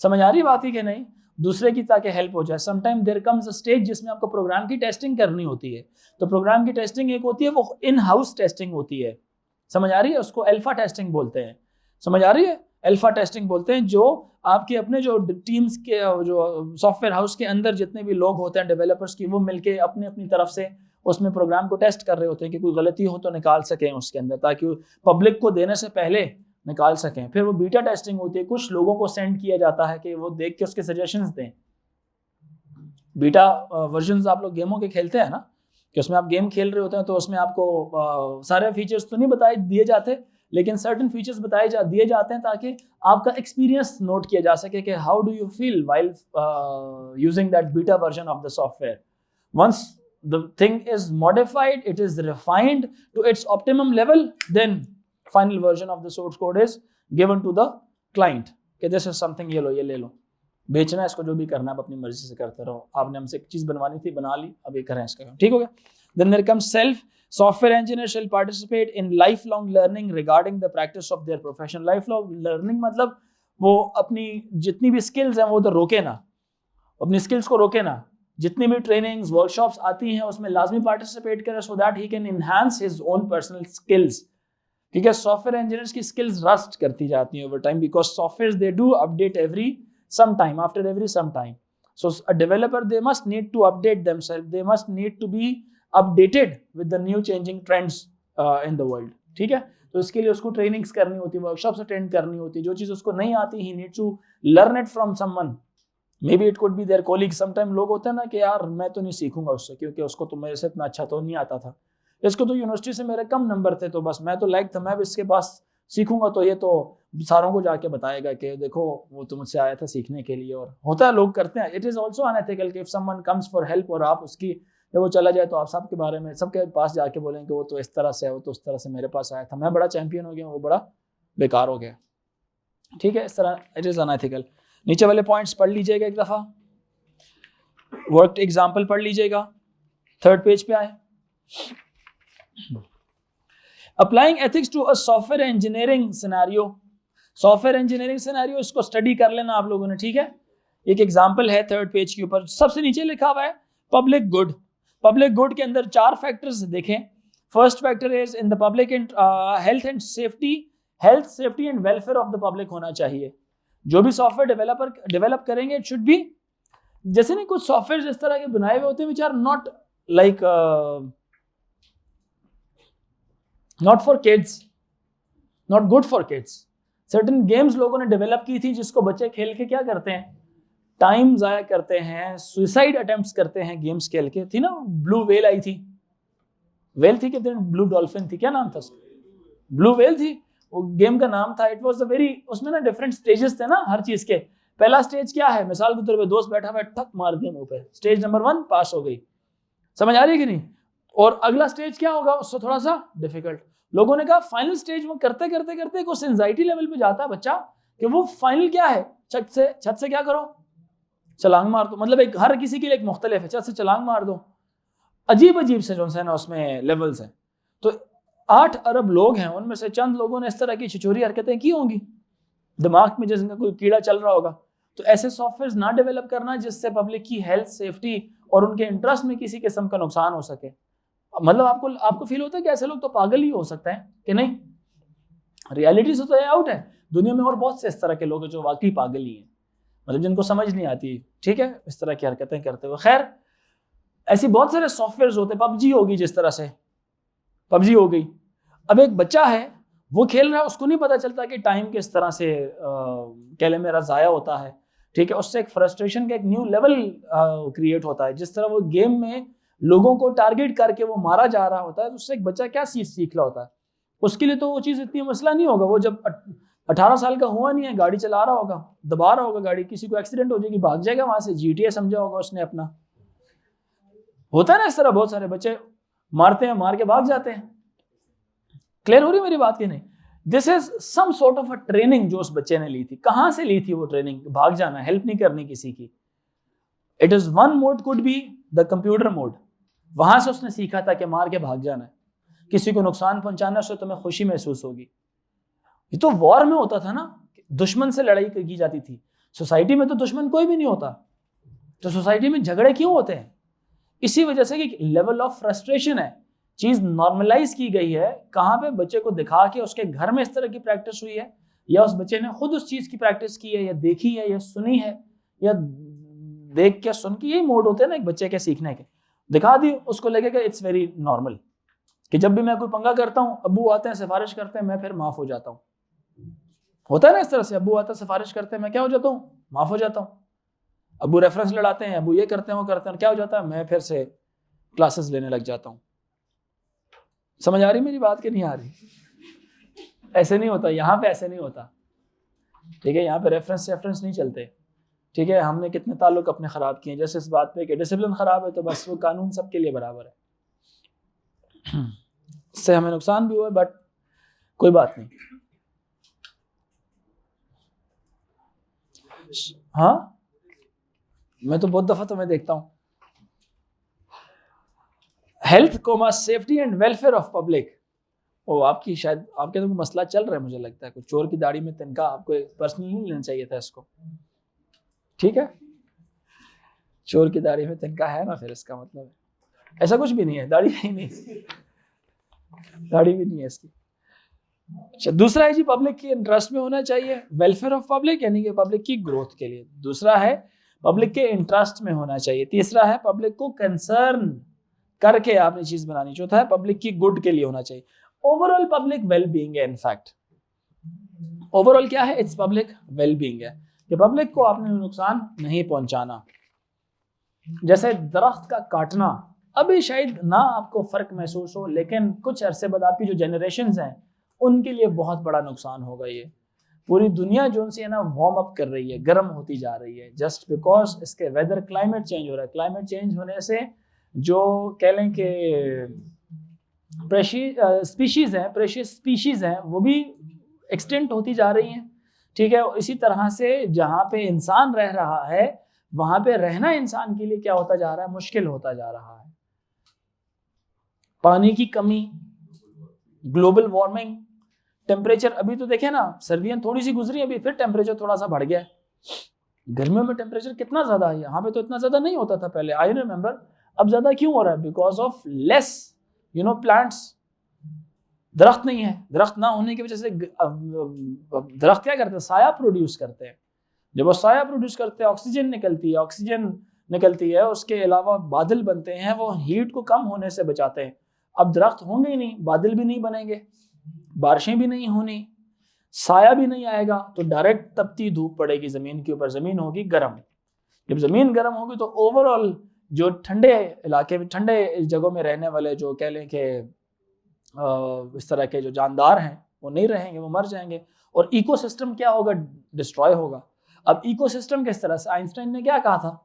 समझ आ रही बात ही कि नहीं? दूसरे की ताकि हेल्प हो जाए। Sometime there comes a stage जिसमें आपको प्रोग्राम की टेस्टिंग करनी होती है। तो प्रोग्राम की टेस्टिंग एक होती है, वो इन हाउस टेस्टिंग होती है। समझ आ रही है? उसको अल्फा टेस्टिंग बोलते हैं। समझ आ रही है? अल्फा टेस्टिंग बोलते हैं, जो आपके अपने जो टीम्स के, जो सॉफ्टवेयर हाउस के अंदर जितने भी लोग होते हैं डेवलपर्स की, वो मिलके अपनी अपनी तरफ से उसमें प्रोग्राम को टेस्ट कर रहे होते हैं कि कोई गलती हो तो निकाल सकें उसके अंदर, ताकि पब्लिक को देने से पहले निकाल सकें। फिर वो बीटा टेस्टिंग होती है, कुछ लोगों को सेंड किया जाता है कि वो देख के उसके सजेशंस दें। बीटा वर्जन्स आप लोग गेमों के खेलते हैं ना, कि उसमें आप गेम खेल रहे होते हैं, तो उसमें आपको सारे फीचर्स तो नहीं दिए जाते, लेकिन सर्टेन फीचर्स दिए जाते हैं ताकि आपका एक्सपीरियंस नोट किया जा सके कि how do you feel while using that beta version of the software. Once the thing is modified, it is refined to its optimum level, then final version of the source code is given to the client कि this is something, ये लो, ये ले लो, बेचना है इसको, जो भी करना है अपनी मर्जी से करते रहो, आपने हमसे एक चीज बनवानी थी, बना ली, अब ये करें इसका काम। ठीक हो गया? Then there comes self. Software engineers shall participate in lifelong learning regarding the practice of their profession. Lifelong learning मतलब वो अपनी जितनी भी स्किल्स हैं वो तो रोके ना, अपनी स्किल्स को रोके ना। जितनी भी ट्रेनिंग्स, वर्कशॉप्स आती हैं उसमें लाजमी पार्टिसिपेट करें, so that he can enhance his own personal skills. ठीक है? सॉफ्टवेयर इंजीनियर्स की स्किल्स रस्ट करती जाती हैं over time, because software they do update every some time, after every some time. So a developer they must need to update themselves, they must need to be updated with the new changing trends in the world. ठीक है? तो इसके लिए उसको trainings करनी होती है, workshops attend करनी होती है। जो चीज़ उसको नहीं आती, he need to learn it from someone, maybe it could be their colleague. Sometime लोग होते हैं ना कि यार मैं तो नहीं सीखूंगा उससे, क्योंकि उसको तो मेरे से इतना अच्छा तो नहीं आता था, इसको तो यूनिवर्सिटी से मेरे कम नंबर थे, तो बस मैं तो लायक था, मैं भी इसके पास सीखूंगा तो ये तो सारों को जाके बताएगा कि देखो वो तो मुझसे आया था सीखने के लिए। और होता है, लोग करते हैं। इट इज़ ऑल्सो अनएथिकल कि if someone comes for help और आप उसकी, जब वो चला जाए तो आप सबके बारे में, सबके पास जाके बोलेंगे वो तो इस तरह से है, वो तो उस तरह से मेरे पास आया था, मैं बड़ा चैंपियन हो गया, वो बड़ा बेकार हो गया। ठीक है? इस तरह इट इज़ अनएथिकल। नीचे वाले पॉइंट्स पढ़ लीजिएगा एक दफ़ा, वर्क एग्जाम्पल पढ़ लीजिएगा, 3rd पेज पे आए। Applying ethics to a software engineering scenario. Software engineering scenario, इसको स्टडी कर लेना आप लोगों ने। ठीक है? एक एग्जाम्पल है 3rd पेज के ऊपर, सबसे नीचे लिखा हुआ है पब्लिक गुड। पब्लिक गुड के अंदर 4 फैक्टर्स देखें। First factor is in the public health and safety, health, safety and welfare of the public होना चाहिए। जो भी सॉफ्टवेयर डेवलप करेंगे इट शुड बी, जैसे नहीं कुछ सॉफ्टवेयर इस तरह के बनाए हुए होते हैं which are not like not for kids, not good for kids. Certain games लोगों ने डेवलप की थी जिसको बच्चे खेल के क्या करते हैं, टाइम जाया करते हैं, सुसाइड अटेम्प्ट्स करते हैं गेम्स खेल के। थी ना ब्लू वेल आई थी, वेल थी कि ब्लू डॉल्फिन थी, क्या नाम था उसका, ब्लू वेल थी, वो गेम का नाम था। इट वाज अ वेरी, उसमें ना डिफरेंट स्टेजेस थे ना हर चीज के। पहला स्टेज क्या है, मिसाल के तौर पे दोस्त बैठा हुआ ठक मार दिया मुंह पे, स्टेज नंबर 1 पास हो गई, समझ आ रही है कि नहीं। और अगला स्टेज क्या होगा, उससे थोड़ा सा डिफिकल्ट। लोगों ने कहा फाइनल स्टेज में करते करते करते कुछ एंजाइटी लेवल पे जाता है बच्चा कि वो फाइनल क्या है, छत से क्या करो, छलांग मार दो। मतलब एक हर किसी के लिए एक मुख्तलिफ है, छत से छलांग मार दो, अजीब अजीब से जो है ना उसमें लेवल्स हैं। तो 8 अरब लोग हैं, उनमें से चंद लोगों ने इस तरह की छिछोरी हरकतें की होंगी, दिमाग में जिसका कोई कीड़ा चल रहा होगा। तो ऐसे सॉफ्टवेयर ना डेवलप करना जिससे पब्लिक की हेल्थ, सेफ्टी और उनके इंटरेस्ट में किसी किस्म का नुकसान हो सके। मतलब आपको फील होता है कि ऐसे लोग तो पागल ही हो सकते हैं कि नहीं, रियलिटी से तो आउट है। दुनिया में और बहुत से इस तरह के लोग हैं जो वाकई पागल ही हैं, मतलब जिनको समझ नहीं आती, ठीक है, इस तरह की हरकतें करते हुए। खैर ऐसी बहुत सारे सॉफ्टवेयर होते हैं, पबजी होगी, जिस तरह से पबजी हो गई। अब एक बच्चा है वो खेल रहा है, उसको नहीं पता चलता कि टाइम किस तरह से कह ले मेरा ज़ाया होता है, ठीक है। उससे एक फ्रस्ट्रेशन का एक न्यू लेवल क्रिएट होता है। जिस तरह वो गेम में लोगों को टारगेट करके वो मारा जा रहा होता है, तो उससे एक बच्चा क्या सीख रहा होता है, उसके लिए तो वो चीज़ इतनी मसला नहीं होगा। वो जब 18 साल का हुआ नहीं है, गाड़ी चला रहा होगा, दबा रहा होगा गाड़ी, किसी को एक्सीडेंट हो जाएगी, भाग जाएगा वहां से, GTA समझा होगा उसने अपना। होता है ना इस तरह, बहुत सारे बच्चे मारते हैं, मार के भाग जाते हैं। क्लियर हो रही मेरी बात की नहीं। This is some sort of a training जो उस बच्चे ने ली थी। कहां से ली थी वो ट्रेनिंग, भाग जाना, हेल्प नहीं करनी किसी की। It is one mod, could be the computer mode, वहां से उसने सीखा था कि मार के भाग जाना है, किसी को नुकसान पहुंचाना, उससे तुम्हें खुशी महसूस होगी। ये तो वॉर में होता था ना, दुश्मन से लड़ाई की जाती थी। सोसाइटी में तो दुश्मन कोई भी नहीं होता, तो सोसाइटी में झगड़े क्यों होते हैं, इसी वजह से कि लेवल ऑफ फ्रस्ट्रेशन है, चीज नॉर्मलाइज की गई है। कहां पे बच्चे को दिखा के उसके घर में इस तरह की प्रैक्टिस हुई है, या उस बच्चे ने खुद उस चीज की प्रैक्टिस की है, या देखी है, या सुनी है, या देख के सुन के। यही मोड होते हैं ना एक बच्चे के सीखने के। दिखा दी, उसको लगेगा इट्स वेरी नॉर्मल, कि जब भी मैं कोई पंगा करता हूँ अब्बू आते हैं सिफारिश करते हैं, मैं फिर माफ हो जाता हूँ। होता है ना इस तरह से, अब्बू आते हैं सिफारिश करते हैं, मैं क्या हो जाता हूँ, माफ हो जाता हूँ। अब्बू रेफरेंस लड़ाते हैं, अब्बू ये करते हैं वो करते हैं, क्या हो जाता है, मैं फिर से क्लासेस लेने लग जाता हूँ। समझ आ रही मेरी बात कि नहीं आ रही? ऐसे नहीं होता यहाँ पे, ऐसे नहीं होता, ठीक है। यहाँ पे रेफरेंस नहीं चलते, ठीक है। हमने कितने ताल्लुक अपने खराब किए जैसे इस बात पे कि डिसिप्लिन खराब है तो बस वो कानून सबके लिए बराबर है। इससे हमें नुकसान भी हुआ, बट कोई बात नहीं। हाँ, मैं तो बहुत दफा तुम्हें देखता हूँ। Health comma safety and welfare of public. ओ आपकी शायद आपके तो मसला चल रहा है, मुझे लगता है कुछ चोर की दाढ़ी में तिनका, आपको पर्सनली नहीं लेना चाहिए था इसको, ठीक है। चोर की दाढ़ी में तिनका है ना, फिर इसका मतलब ऐसा कुछ भी नहीं है, दाढ़ी ही नहीं, दाढ़ी भी नहीं है इसकी। अच्छा, दूसरा है जी पब्लिक की इंटरेस्ट में होना चाहिए, वेलफेयर ऑफ पब्लिक, यानी कि पब्लिक की ग्रोथ के लिए। दूसरा है पब्लिक के इंटरेस्ट में होना चाहिए। तीसरा है पब्लिक को कंसर्न करके आपने चीज बनानी। चौथा है पब्लिक की गुड के लिए होना चाहिए। ओवरऑल पब्लिक वेल बीइंग है। इनफैक्ट ओवरऑल क्या है, इट्स पब्लिक वेल बीइंग है कि पब्लिक को आपने नुकसान नहीं पहुंचाना। जैसे दरख्त का काटना, अभी शायद ना आपको फर्क महसूस हो, लेकिन कुछ अरसे बाद आपकी जो जनरेशंस हैं उनके लिए बहुत बड़ा नुकसान होगा। ये पूरी दुनिया जो सी है ना वार्म अप कर रही है, गर्म होती जा रही है, जस्ट बिकॉज इसके वेदर, क्लाइमेट चेंज हो रहा है। क्लाइमेट चेंज होने से जो कह लें कि प्रेशियस स्पीशीज हैं वो भी एक्सटेंट होती जा रही हैं, ठीक है। इसी तरह से जहाँ पे इंसान रह रहा है वहां पे रहना इंसान के लिए क्या होता जा रहा है, मुश्किल होता जा रहा है। पानी की कमी, ग्लोबल वार्मिंग, टेम्परेचर, अभी तो देखें ना सर्दियां थोड़ी सी गुजरी, अभी फिर टेम्परेचर थोड़ा सा बढ़ गया है। गर्मियों में टेम्परेचर कितना ज्यादा है, यहाँ पे तो इतना ज्यादा नहीं होता था पहले, आई रिमेम्बर। अब ज्यादा क्यों हो रहा है, बिकॉज ऑफ लेस प्लांट्स। दरख्त नहीं है, दरख्त ना होने की वजह से दरख्त क्या करते हैं, साया प्रोड्यूस करते हैं, जब वो साया प्रोड्यूस करते हैं ऑक्सीजन निकलती है, उसके अलावा बादल बनते हैं, वो हीट को कम होने से बचाते हैं। अब दरख्त होंगे ही नहीं, बादल भी नहीं बनेंगे, बारिशें भी नहीं होनी, साया भी नहीं आएगा, तो डायरेक्ट तपती धूप पड़ेगी ज़मीन के ऊपर, ज़मीन होगी गर्म। जब ज़मीन गर्म होगी तो ओवरऑल जो ठंडे इलाके में, ठंडे जगहों में रहने वाले जो कह लें कि इस तरह के जो जानदार हैं वो नहीं रहेंगे, वो मर जाएंगे, और इकोसिस्टम क्या होगा, डिस्ट्रॉय होगा। अब इकोसिस्टम किस तरह से, आइंस्टाइन ने क्या कहा था,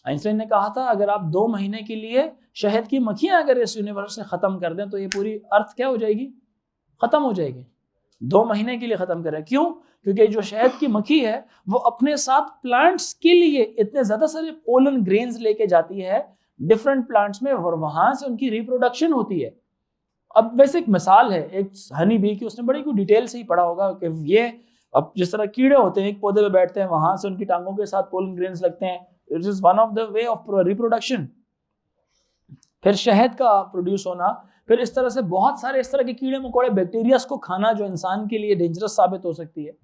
आइंस्टाइन ने कहा था अगर आप 2 महीने के लिए शहद की मक्खियां अगर इस यूनिवर्स से ख़त्म कर दें तो ये पूरी अर्थ क्या हो जाएगी, ख़त्म हो जाएगी। 2 महीने के लिए ख़त्म करें, क्यों? क्योंकि जो शहद की मक्खी है वो अपने साथ प्लांट्स के लिए इतने ज़्यादा सारे पोलन ग्रेन्स लेके जाती है डिफरेंट प्लांट्स में, और वहाँ से उनकी रिप्रोडक्शन होती है। अब वैसे एक मिसाल है एक हनी बी की, उसने बड़ी कोई डिटेल से ही पढ़ा होगा कि ये अब जिस तरह कीड़े होते हैं एक पौधे पे बैठते हैं, वहाँ से उनकी टांगों के साथ पोलन ग्रेन्स लगते हैं, it is one of the way of reproduction. फिर शहद का प्रोड्यूस होना, फिर इस तरह से बहुत सारे इस तरह के कीड़े मकोड़े बैक्टीरियाज को खाना जो इंसान के लिए डेंजरस साबित हो सकती है।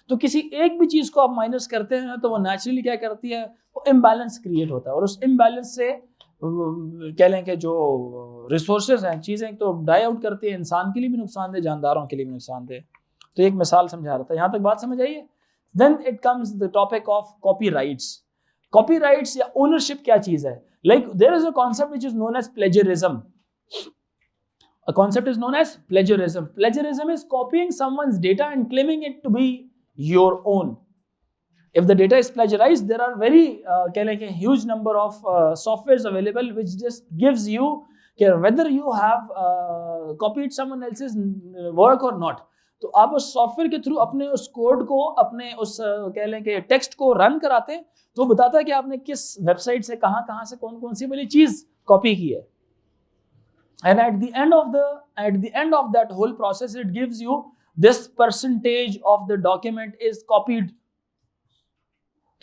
तो किसी एक भी चीज़ को आप माइनस करते हैं तो वो नेचुरली क्या करती है, वो इम्बैलेंस क्रिएट होता है, और उस इम्बैलेंस से कह लें कि जो रिसोर्सेज हैं, चीज़ें तो डाई आउट करती है, इंसान के लिए भी नुकसानदेह, जानदारों के लिए भी नुकसानदेह। तो एक मिसाल समझा रहा था, यहाँ तक बात समझ आइए। Then it comes the topic of copyrights. Copyrights या ओनरशिप क्या चीज़ है? Like there is a concept which is known as plagiarism. A concept is known as plagiarism. Plagiarism is copying someone's data and claiming it to be your own. If the data is plagiarized, there are very huge number of softwares available which just gives you whether you have copied someone else's work or not. तो आप उस software के through अपने उस code को, अपने उस कह लें कि टेक्स्ट को रन कराते हैं, तो बताता है कि आपने किस वेबसाइट से कहाँ से कौन सी वाली चीज कॉपी की है। And at the end of that whole process it gives you this percentage of the document is copied.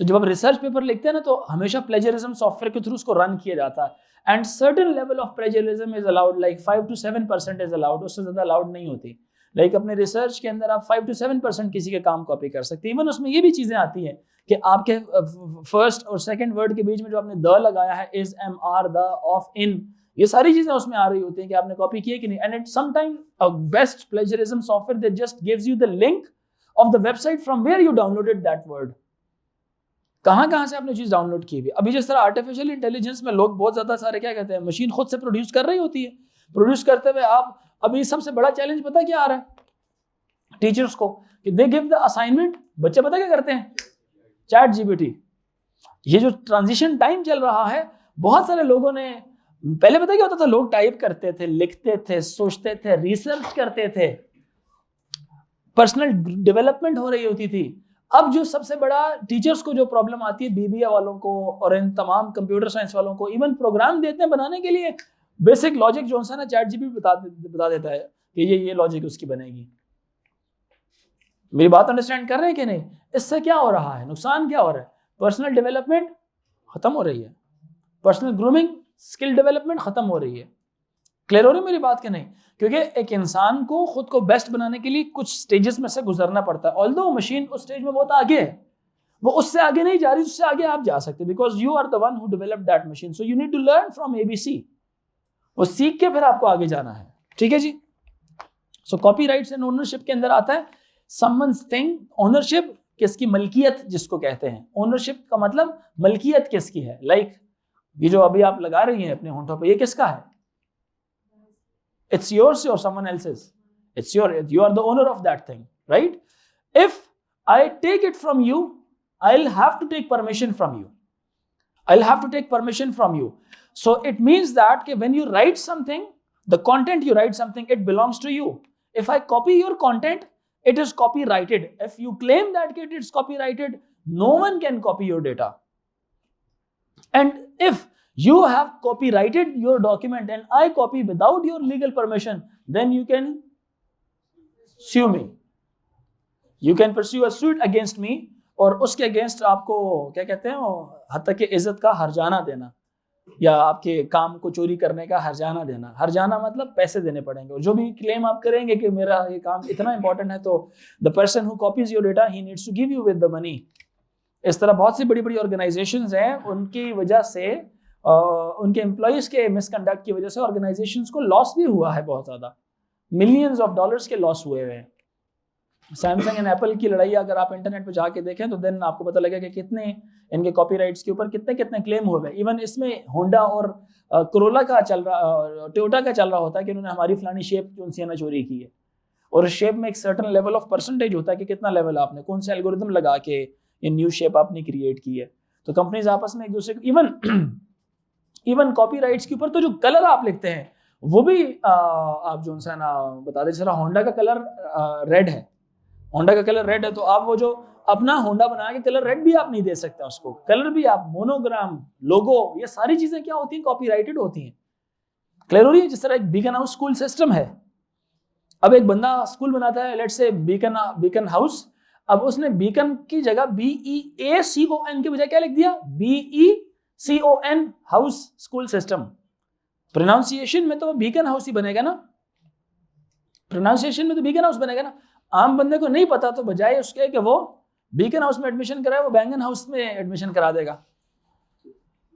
तो जब आप रिसर्च पेपर लिखते हैं ना, तो हमेशा प्लेजरिज्म सॉफ्टवेयर के थ्रू उसको रन किया जाता है, and certain level of plagiarism is allowed, like 5 to 7% is allowed, उससे ज्यादा अलाउड नहीं होती। लाइक अपने रिसर्च के अंदर आप 5 to 7% किसी के काम कॉपी कर सकते हैं। इवन उसमें ये भी चीजें आती हैं कि आपके फर्स्ट और सेकंड वर्ड के बीच में जो आपने द लगाया है, is, am, are, the, of, in, ये सारी चीजें उसमें आ रही होती हैं कि आपने कॉपी की है कि नहीं। And it sometime a best plagiarism software that just gives you the link of the website from where you downloaded that word, कहाँ से आपने चीज डाउनलोड की हुई। अभी जिस तरह आर्टिफिशियल इंटेलिजेंस में लोग बहुत ज्यादा सारे क्या कहते हैं, मशीन खुद से प्रोड्यूस कर रही होती है, प्रोड्यूस करते हुए आप, अभी सबसे बड़ा चैलेंज पता क्या आ रहा है टीचर्स को, कि दे गिव द असाइनमेंट, बच्चे पता क्या करते हैं, चैट जीपीटी। ये जो ट्रांजिशन टाइम चल रहा है, बहुत सारे लोगों ने, पहले पता क्या होता था, लोग टाइप करते थे, लिखते थे, सोचते थे, रिसर्च करते थे, पर्सनल डेवलपमेंट हो रही होती थी। अब जो सबसे बड़ा टीचर्स को जो प्रॉब्लम आती है, बीबीए वालों को और इन तमाम कंप्यूटर साइंस वालों को, इवन प्रोग्राम देते हैं बनाने के लिए, बेसिक लॉजिक जो है ना, चैट जीपीटी बता देता है कि ये लॉजिक उसकी बनेगी। मेरी बात अंडरस्टैंड कर रहे हैं कि नहीं? इससे क्या हो रहा है, नुकसान क्या हो रहा है? पर्सनल डेवलपमेंट खत्म हो रही है, पर्सनल ग्रूमिंग, स्किल डेवलपमेंट खत्म हो रही है। क्लियर हो रही है मेरी बात कि नहीं? क्योंकि एक इंसान को खुद को बेस्ट बनाने के लिए कुछ स्टेजेस में से गुजरना पड़ता है। ऑल्दो मशीन उस स्टेज में बहुत आगे है, वो उससे आगे नहीं जा रही, उससे आगे आप जा सकते, because you are the one who developed that machine, so you need to learn from ABC। वो सीख के फिर आपको आगे जाना है, ठीक है जी। सो कॉपीराइट्स एंड ओनरशिप के अंदर आता है समवन्स थिंग। ओनरशिप किसकी, मलकियत जिसको कहते हैं। ओनरशिप का मतलब मलकियत किसकी है। लाइक ये जो अभी आप लगा रही हैं अपने होंठों पे, ये किसका है? It's yours or someone else's? It's your, you are the owner of that thing, right? If I take it from you, I'll have to take permission from you. I'll have to take permission from you. So it means that when you write something, the content you write something, it belongs to you. If I copy your content, it is copyrighted. If you claim that it is copyrighted, no one can copy your data. And if you have copyrighted your document and I copy without your legal permission, then you can sue me. You can pursue a suit against me, और उसके against आपको क्या कहते हैं, हत्ता के इज्जत का हर्जाना देना, या आपके काम को चोरी करने का हर्जाना देना। हर्जाना मतलब पैसे देने पड़ेंगे, और जो भी क्लेम आप करेंगे कि मेरा ये काम इतना इंपॉर्टेंट है, तो the person who copies your data, he needs to give you with the money. इस तरह बहुत सी बड़ी बड़ी ऑर्गेनाइजेशंस हैं, उनकी वजह से उनके एम्प्लॉयज़ के मिसकंडक्ट की वजह से ऑर्गेनाइजेशंस को लॉस भी हुआ है, बहुत ज़्यादा मिलियंस ऑफ डॉलर्स के लॉस हुए हुए हैं। सैमसंग एंड एप्पल की लड़ाई अगर आप इंटरनेट पे जाके देखें तो देन आपको पता लगेगा कि कितने इनके कॉपीराइट्स के ऊपर कितने कितने क्लेम हुए हैं। इवन इसमें होंडा और कोरोला का चल रहा, टोयोटा का चल रहा होता है कि उन्होंने हमारी फलानी शेप जो उनसे चोरी की है, और उस शेप में एक सर्टन लेवल ऑफ परसेंटेज होता है कि कितना लेवल आपने कौन से एल्गोरिथम लगा के ये न्यू शेप आपने क्रिएट की है। तो कंपनीज आपस में एक दूसरे को इवन कॉपीराइट्स के ऊपर तो जो कलर आप लिखते हैं वो भी आप जो सा ना बता दें, जरा होंडा का कलर रेड है, होंडा का कलर रेड है, तो आप वो जो अपना होंडा बना के कलर रेड भी आप नहीं दे सकते उसको, कलर भी आप, मोनोग्राम, लोगो, ये सारी चीजें क्या होती हैं, कॉपीराइटेड होती हैं। क्लियर हो रही है? जिस तरह एक बीकन हाउस स्कूल सिस्टम है, अब एक बंदा स्कूल बनाता है, लेट्स से बीकन हाउस, अब उसने बीकन की जगह BEACON के बजाय क्या लिख दिया, BECON house school system. Pronunciation में तो बीकन हाउस ही बनेगा ना, प्रोनाउंसिएशन में तो बीकन हाउस बनेगा ना। आम बंदे को नहीं पता तो बजाय उसके कि वो बीकन हाउस में एडमिशन कराए, वो बैंगन हाउस में एडमिशन करा देगा,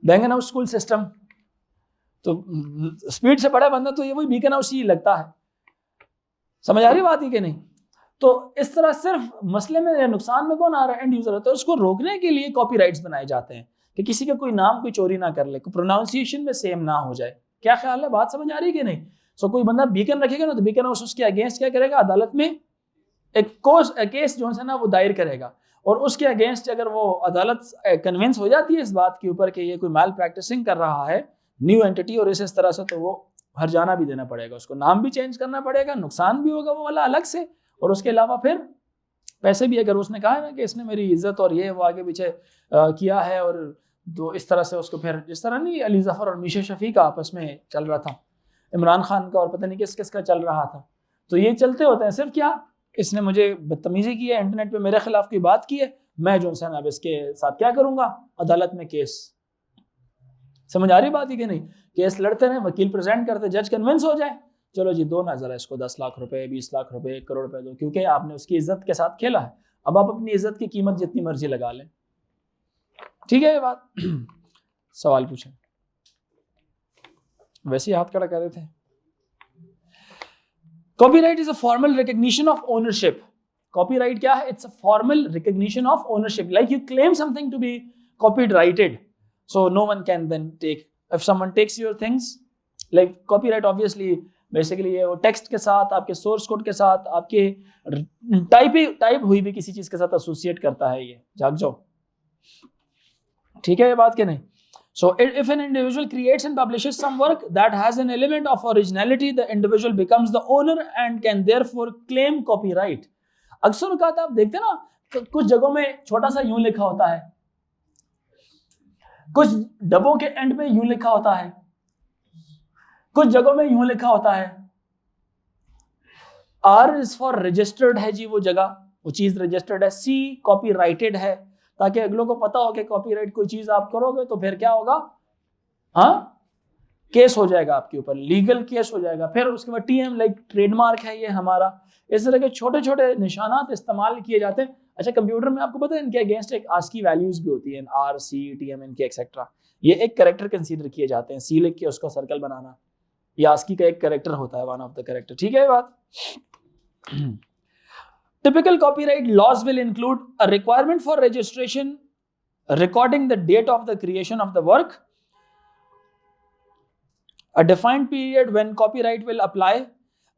बैंगन हाउस स्कूल सिस्टम। तो स्पीड से पढ़ा बंदा तो ये वही बीकन हाउस ही लगता है। समझ आ रही बात ही कि नहीं? तो इस तरह सिर्फ मसले में या नुकसान में कौन आ रहा है, एंड यूजर। तो उसको रोकने के लिए कॉपीराइट्स बनाए जाते हैं कि किसी का कोई नाम कोई चोरी ना कर ले, प्रोनाउंसिएशन में सेम ना हो जाए। क्या ख्याल है, बात समझ आ रही है कि नहीं? सो कोई बंदा बीकन रखेगा ना, तो बीकन हाउस उसके अगेंस्ट क्या करेगा, अदालत में एक केस जो है ना वो दायर करेगा, और उसके अगेंस्ट अगर वो अदालत कन्विंस हो जाती है इस बात के ऊपर कि ये कोई मैल प्रैक्टिसिंग कर रहा है न्यू एंटिटी और इस तरह से, तो वो हर्जाना भी देना पड़ेगा, उसको नाम भी चेंज करना पड़ेगा, नुकसान भी होगा वो वाला अलग से, और उसके अलावा फिर पैसे भी। अगर उसने कहा है ना कि इसने मेरी इज्जत और ये वो आगे पीछे किया है, और तो इस तरह से उसको फिर, जिस तरह नहीं अली जफर और मीशा शफी का आपस में चल रहा था, इमरान खान का और पता नहीं किस किस का चल रहा था, तो ये चलते होते हैं। सिर्फ क्या, इसने मुझे बदतमीजी की है, इंटरनेट पे मेरे खिलाफ कोई बात की है, मैं जो है अब इसके साथ क्या करूंगा, अदालत में केस। समझ आ रही बात ही कि नहीं? केस लड़ते रहे, वकील प्रेजेंट करते, जज कन्विंस हो जाए, चलो जी दो ना जरा इसको 10 लाख रुपए, 20 लाख रुपए, 1 करोड़ रुपए दो, क्योंकि आपने उसकी इज्जत के साथ खेला है। अब आप अपनी इज्जत की कीमत जितनी मर्जी लगा लें। ठीक है ये बात? सवाल पूछें। वैसे ही हाथ खड़ा कर रहे थे। Copyright is a formal recognition of ownership. Copyright क्या है? It's a formal recognition of ownership, like you claim something to be copyrighted, so no one can then take, if someone takes your things, like copyright obviously basically ये वो text के साथ, आपके source code के साथ, आपके type हुई भी किसी चीज के साथ एसोसिएट करता है। ये जाग जाओ, ठीक है ये बात के नहीं? So if an individual creates and publishes some work that has an element of originality, the individual becomes the owner and can therefore claim copyright. अक्सर औकात आप देखते हैं ना, कुछ जगहों में छोटा सा यूं लिखा होता है, कुछ डब्बों के एंड पे यूं लिखा होता है, कुछ जगहों में यूं लिखा होता है, R इज फॉर रजिस्टर्ड है जी, वो जगह वो चीज रजिस्टर्ड है, C कॉपीराइटेड है, ताकि अगलों को पता हो कि कॉपीराइट कोई चीज आप करोगे तो फिर क्या होगा, हाँ केस हो जाएगा आपके ऊपर, लीगल केस हो जाएगा। फिर उसके बाद TM लाइक ट्रेडमार्क है ये हमारा। इस तरह के छोटे छोटे निशानात इस्तेमाल किए जाते हैं। अच्छा, कंप्यूटर में आपको पता है इनके अगेंस्ट एक ASCII वैल्यूज भी होती हैं, R, C, TM इनके एक्सेट्रा, ये एक कैरेक्टर कंसीडर किए जाते हैं। C लिख के उसको सर्कल बनाना, ये ASCII का एक कैरेक्टर होता है, वन ऑफ द कैरेक्टर। ठीक है बात? Typical copyright laws will include a requirement for registration, recording the date of the creation of the work, a defined period when copyright will apply,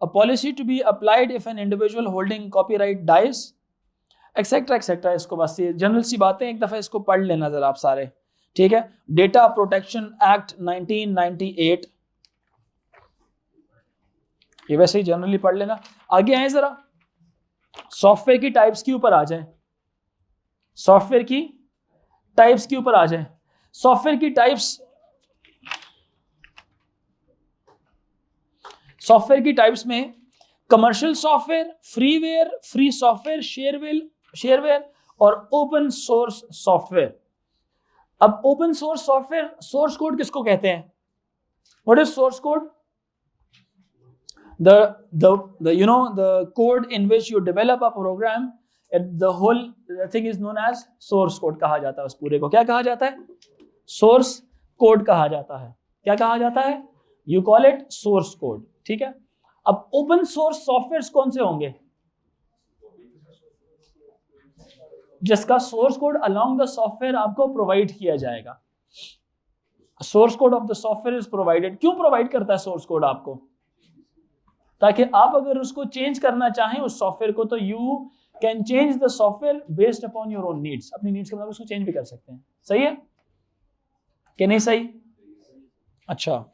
a policy to be applied if an individual holding copyright dies, etcetera etcetera. इसको बस ये general सी बातें, एक दफा इसको पढ़ लेना जरा आप सारे, ठीक है? डेटा प्रोटेक्शन एक्ट 1998, ये वैसे ही जनरली पढ़ लेना। आगे आए जरा, सॉफ्टवेयर की टाइप्स के ऊपर आ जाए, सॉफ्टवेयर की टाइप्स के ऊपर आ जाए। सॉफ्टवेयर की टाइप्स, सॉफ्टवेयर की टाइप्स में commercial software, freeware, free software, shareware और ओपन सोर्स सॉफ्टवेयर। अब open source software, source code किसको कहते हैं? What is source code? the code in which you develop a program the whole thing is known as source code कहा जाता है। उस पूरे को क्या कहा जाता है? सोर्स कोड कहा जाता है। क्या कहा जाता है? You call it source code, ठीक है। अब ओपन सोर्स सॉफ्टवेयर कौन से होंगे? जिसका source code along the software आपको प्रोवाइड किया जाएगा। Source code of the software is provided. क्यों प्रोवाइड करता है सोर्स कोड आपको? ताकि आप अगर उसको चेंज करना चाहें उस सॉफ्टवेयर को, तो you can change the software based upon your own needs. अपनी नीड्स के मुताबिक उसको चेंज भी कर सकते हैं। सही है कि नहीं सही? अच्छा,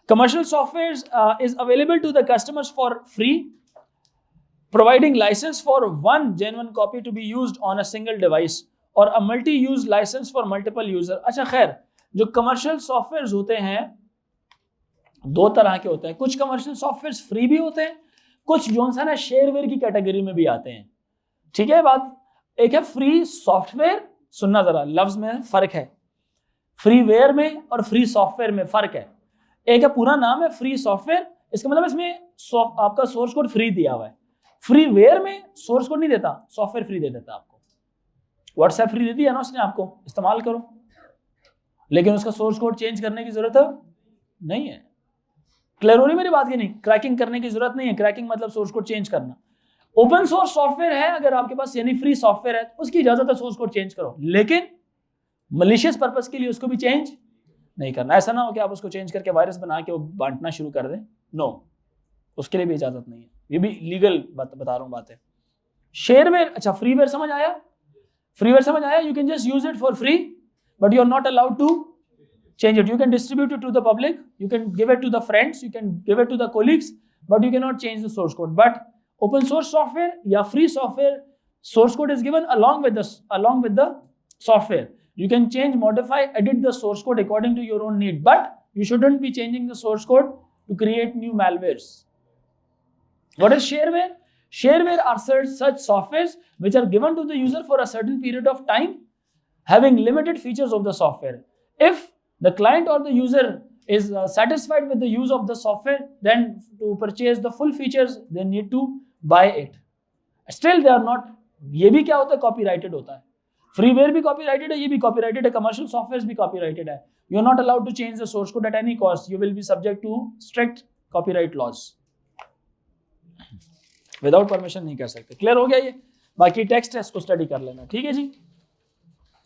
commercial software is available to the customers for free, providing license for one genuine copy to be used on a single device or a multi-use license for multiple user। अच्छा खैर, जो कमर्शियल सॉफ्टवेयर्स होते हैं दो तरह के होते हैं। कुछ कमर्शियल सॉफ्टवेयर्स फ्री भी होते हैं, कुछ जो है ना शेयरवेयर की कैटेगरी में भी आते हैं। ठीक है बात? एक है फ्री सॉफ्टवेयर, सुनना जरा, लफ्ज में फर्क है। फ्रीवेयर में और फ्री सॉफ्टवेयर में फर्क है। एक है पूरा नाम है फ्री सॉफ्टवेयर, इसका मतलब इसमें आपका सोर्स कोड फ्री दिया हुआ है। फ्रीवेयर में सोर्स कोड नहीं देता, सॉफ्टवेयर फ्री दे देता आपको। व्हाट्सएप फ्री दे दिया ना उसने आपको, इस्तेमाल करो, लेकिन उसका सोर्स कोड चेंज करने की जरूरत नहीं है। क्लियर हो रही मेरी बात की नहीं? क्रैकिंग करने की जरूरत नहीं है। क्रैकिंग मतलब सोर्स कोड चेंज करना। ओपन सोर्स सॉफ्टवेयर है अगर आपके पास, यानी फ्री सॉफ्टवेयर है, उसकी इजाजत है सोर्स कोड चेंज करो, लेकिन मलिशियस पर्पस के लिए उसको भी चेंज नहीं करना। ऐसा ना हो कि आप उसको चेंज करके वायरस बना के वो बांटना शुरू कर दें। नो, उसके लिए भी इजाजत नहीं है। ये भी लीगल बता रहा हूं बातें। शेयरवेयर, अच्छा फ्रीवेयर समझ आया? फ्रीवेयर समझ आया? You can just use it for free, but you are not allowed to change it. You can distribute it to the public, you can give it to the friends, you can give it to the colleagues, but you cannot change the source code. But open source software या free software, source code is given along with the software. You can change, modify, edit the source code according to your own need, but you shouldn't be changing the source code to create new malwares. What is shareware? Shareware are such softwares which are given to the user for a certain period of time, having limited features of the software. If the client or the user is satisfied with the use of the software, then to purchase the full features they need to buy it. Still they are not, ये भी क्या होता है? Copyrighted होता है। Freeware भी copyrighted है, ये भी कॉपीराइटेड है, कमर्शियल सॉफ्टवेयर भी कॉपीराइटेड है। You are not allowed to change the source code at any cost, you will be subject to strict copyright laws. Without permission नहीं कर सकते। क्लियर हो गया ये? बाकी टेक्स्ट है, इसको स्टडी कर लेना, ठीक है जी।